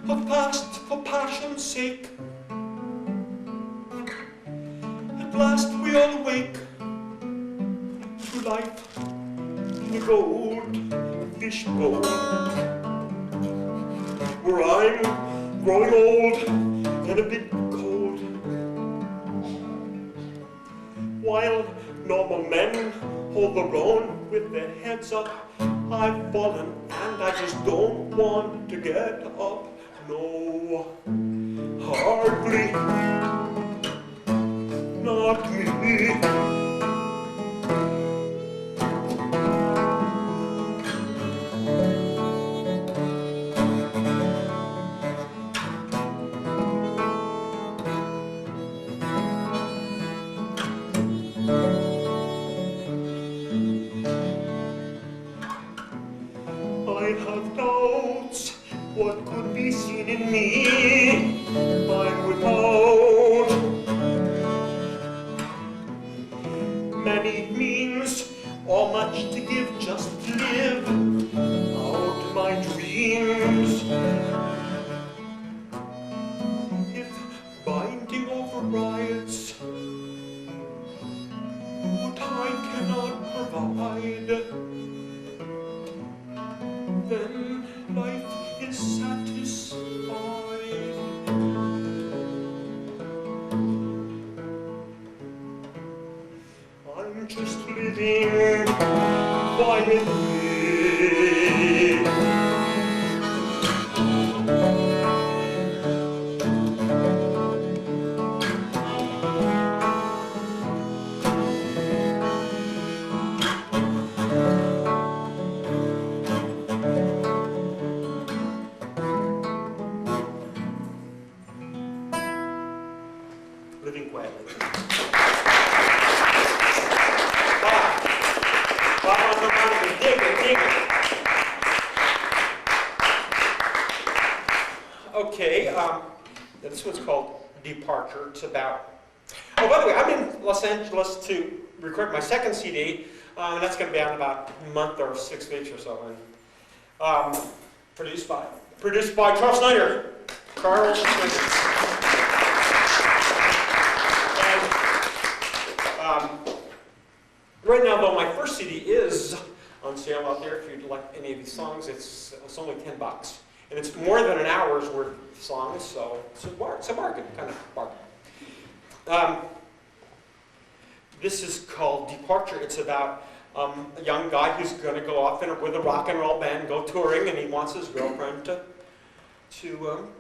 A fast for passion's sake. At last we all awake to life in a gold fishbowl, where I'm growing old and a bit cold, while normal men hold their own with their heads up. I've fallen and I just don't want to get up. No, hardly. Not me. I have doubts what could be seen in me. I'm without many means or much to give, just to live out my dreams. If binding overrides what I cannot provide, then life is satisfied. This one's called Departure. It's about... Oh, by the way, I'm in Los Angeles to record my second CD, and that's going to be out in about a month or 6 weeks or so. And, produced by Charles Schneider. Carl Schneider. And, right now, though, my first CD is on sale out there. If you'd like any of these songs, it's only $10. And it's more than an hour's worth of songs, so it's a bargain, kind of bargain. This is called Departure. It's about a young guy who's going to go off with a rock and roll band, go touring, and he wants his girlfriend to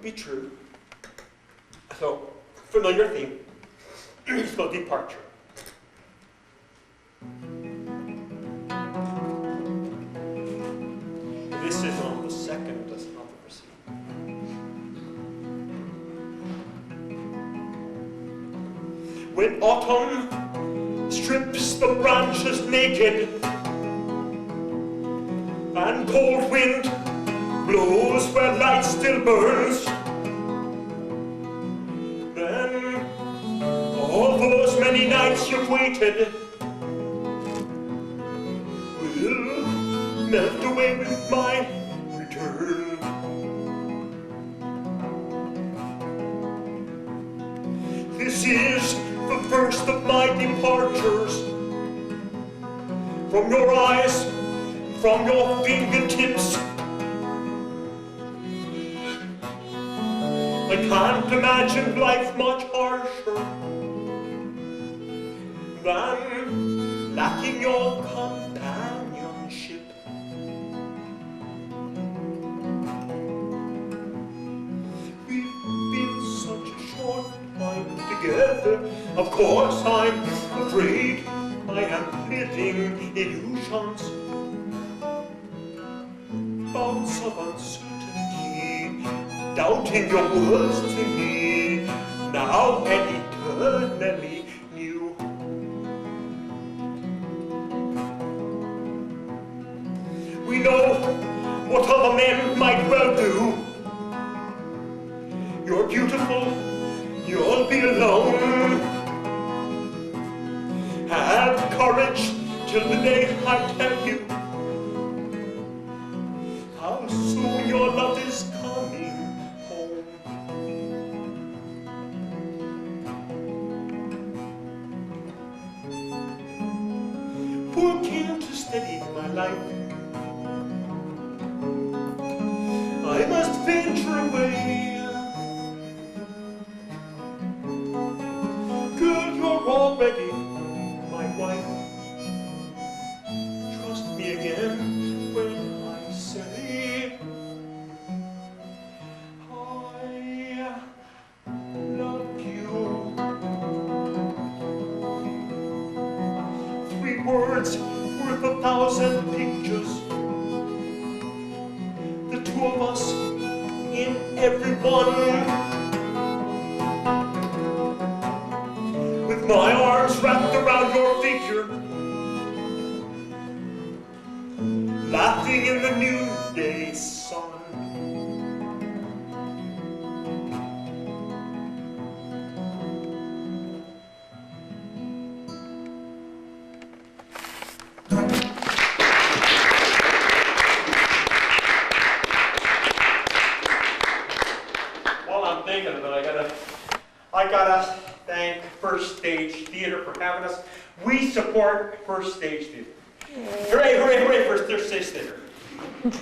be true. So, familiar theme. It's called Departure. This is on the second, that's not the first. When autumn strips the branches naked and cold wind blows where light still burns, then all those many nights you've waited will melt away with my return. This is the first of my departures from your eyes, from your fingertips. I can't imagine life much harsher than lacking your companionship. We've been such a short time together. Of course I'm afraid I am living illusions, thoughts of uncertainty, doubting your words to me, now and eternally new. We know what other men might well do. You're beautiful, you'll be alone. Have courage till the day I tell you how soon your love is coming home. Working to steady my life, I must venture away. Girl, you're already my wife. Trust me again when I say I love you. 3 words worth 1,000 pictures. The two of us in every one. With my arms wrapped around your figure, laughing in the noonday sun. While I'm thinking of it, I gotta thank First Stage Theater for having us. We support First Stage Theater. Hooray, hooray, hooray for First Stage Theater. And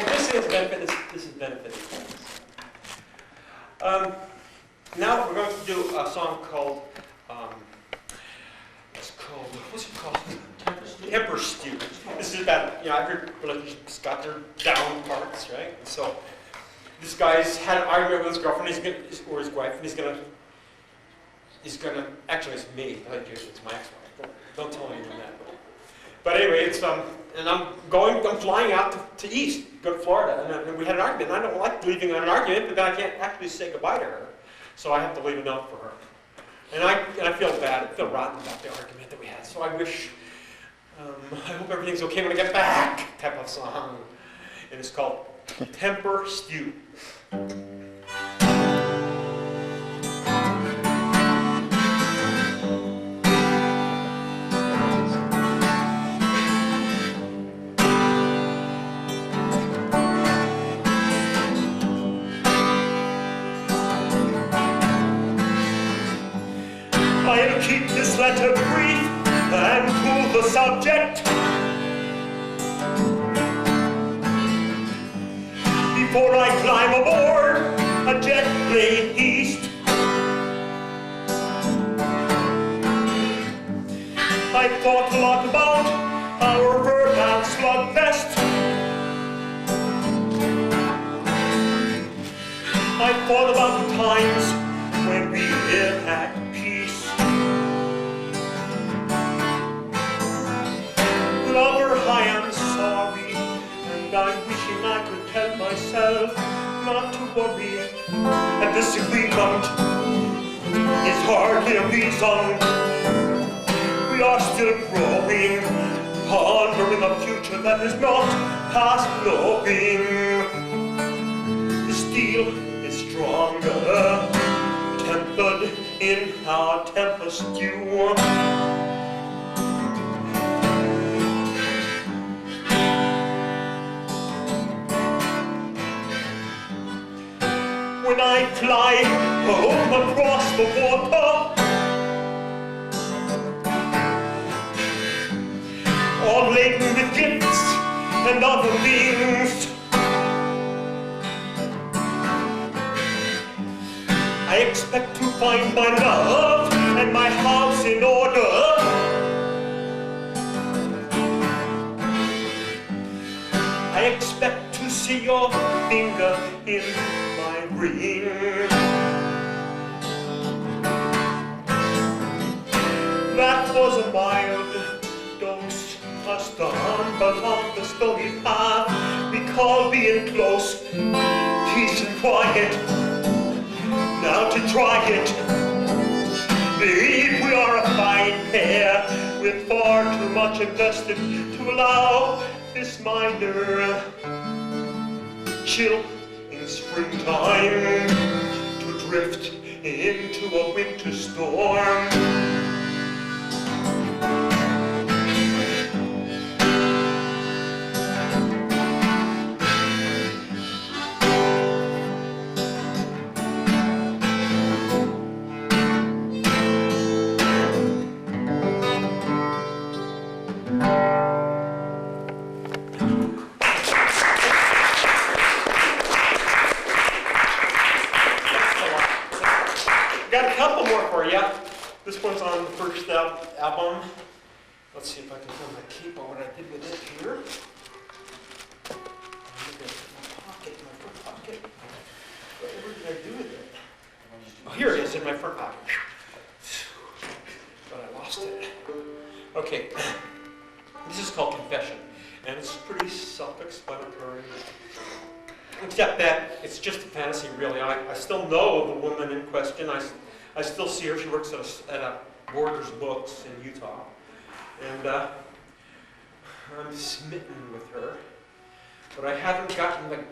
this is benefiting. Now we're going to do a song called, what's it called? Temper Stew. This is about, after relationships got their down parts, right? So this guy's had an argument with his girlfriend, or his wife, and he's gonna, actually it's me, it's my ex-wife, don't tell anyone that. But anyway, and I'm flying out to East, go to Florida, and we had an argument, and I don't like leaving on an argument, but then I can't actually say goodbye to her, so I have to leave a note for her. And I feel bad, I feel rotten about the argument that we had, so I wish, I hope everything's okay when I get back, type of song. And it's called temper stew. I'll keep this letter brief and cool the subject. Before I climb aboard a jet plane east, I thought a lot about our verbal slugfest. I thought about the times when we live at peace. Lover, I am sorry, and I'm wishing I could tell myself not to worry. A disagreement is hardly a reason. We are still growing, pondering a future that is not past knowing. The steel is stronger, tempered in our temper stew. When I fly home across the water, all laden with gifts and other things, I expect to find my love and my house in order. I expect to see your finger in my ring. That was a mild dose, a stumble on the stony path. We call being close, peace and quiet. Now to try it, babe, we are a fine pair, with far too much invested to allow this minor chill in springtime to drift into a winter storm. Got a couple more for you. This one's on the first album. Let's see if I can find my cape on what I did with it here. My front pocket. Where did I do with it? Oh, here it is in my front pocket. But I lost it. Okay. This is called Confession, and it's pretty self-explanatory. Except that it's just a fantasy, really. I still know the woman in question. I still see her. She works at a Borders Books in Utah. And I'm smitten with her. But I haven't gotten the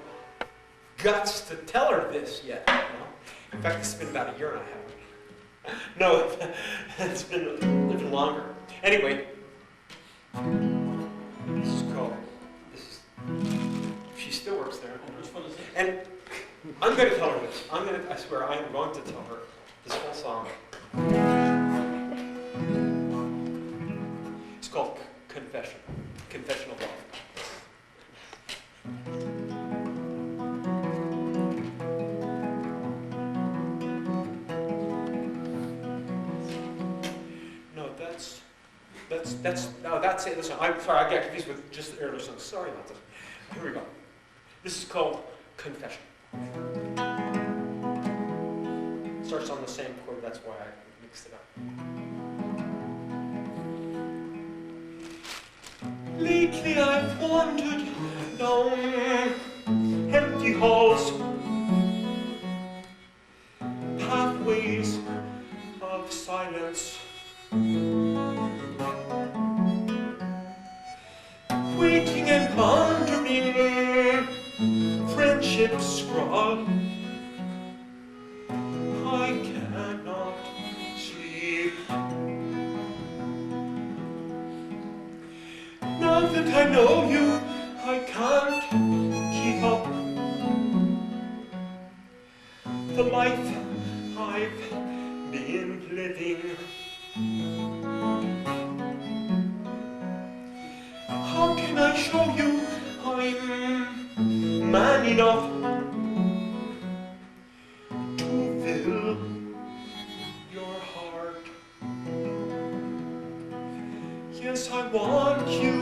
guts to tell her this yet. You know? In fact, it's been about a year and I haven't. No, it's been even longer. Anyway, this is called, she still works there. And I'm going to tell her this. I swear, I'm going to tell her this whole song. It's called Confession. Confession of Love. No, that's it. Listen, I'm sorry, I got confused with just the earlier song. Sorry about this. Here we go. This is called Confession. Starts on the same chord, that's why I mixed it up. Lately I've wandered down empty halls, pathways of silence, waiting and pondering gossip scrub. I cannot sleep. Now that I know you, I can't keep up the life I've been living. How can I show you I'm man enough to fill your heart? Yes, I want you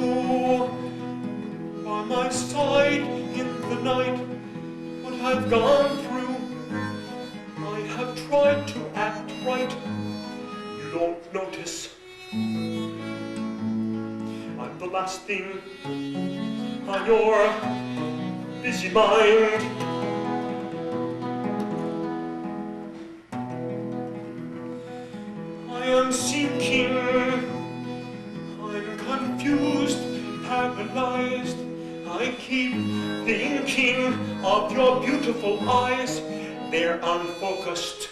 by my side in the night. What I've gone through, I have tried to act right. You don't notice I'm the last thing on your busy mind. I am sinking, I'm confused, paralyzed. I keep thinking of your beautiful eyes. They're unfocused,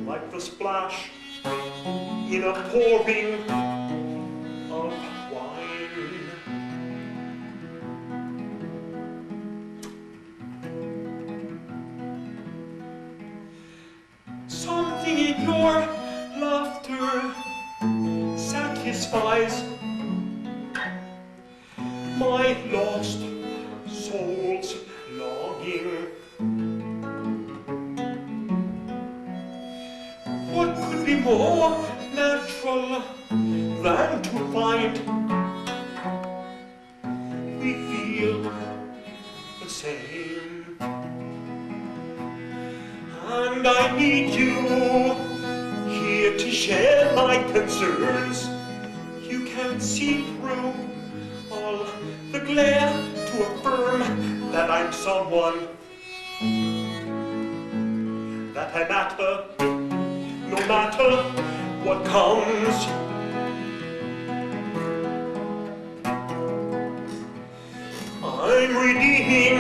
like the splash in a pouring of wine. Something in your laughter satisfies my lost soul's longing. What could be more natural than to find we feel the same? And I need you here to share my concerns. You can see through all the glare to affirm that I'm someone, that I matter, no matter what comes. I'm redeeming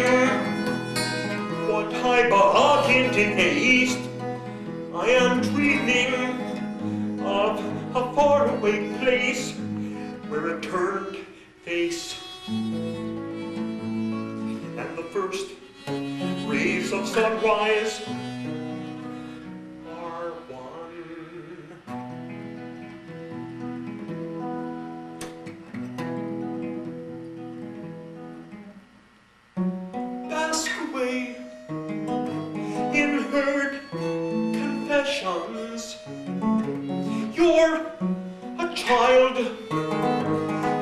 what I bargained in haste. I am dreaming of a faraway place where a turned face and the first rays of sunrise are one. Bask away in herd confessions. You're a child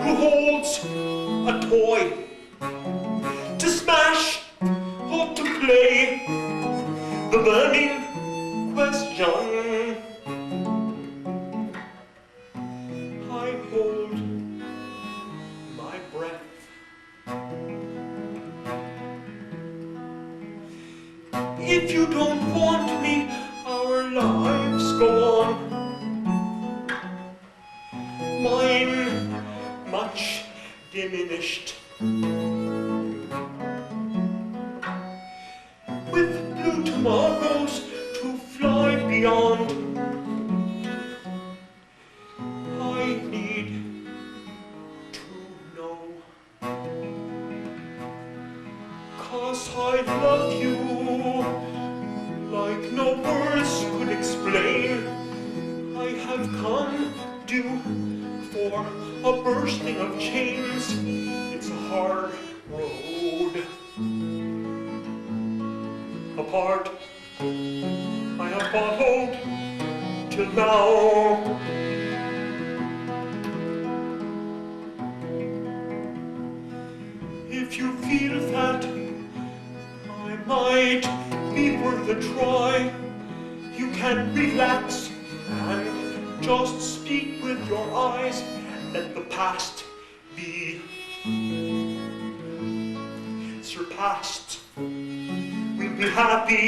who holds a toy to smash or to play the burning question. I hold my breath. If you don't want me, our lives go on. Mine much diminished. With blue tomorrows to fly beyond, I need to know. 'Cause I love you like no words could explain. I have come due for a bursting of chains. It's a hard road. Apart, I have followed till now. If you feel that I might be worth a try, you can relax and just speak with your eyes. Let the past be surpassed. We'll be happy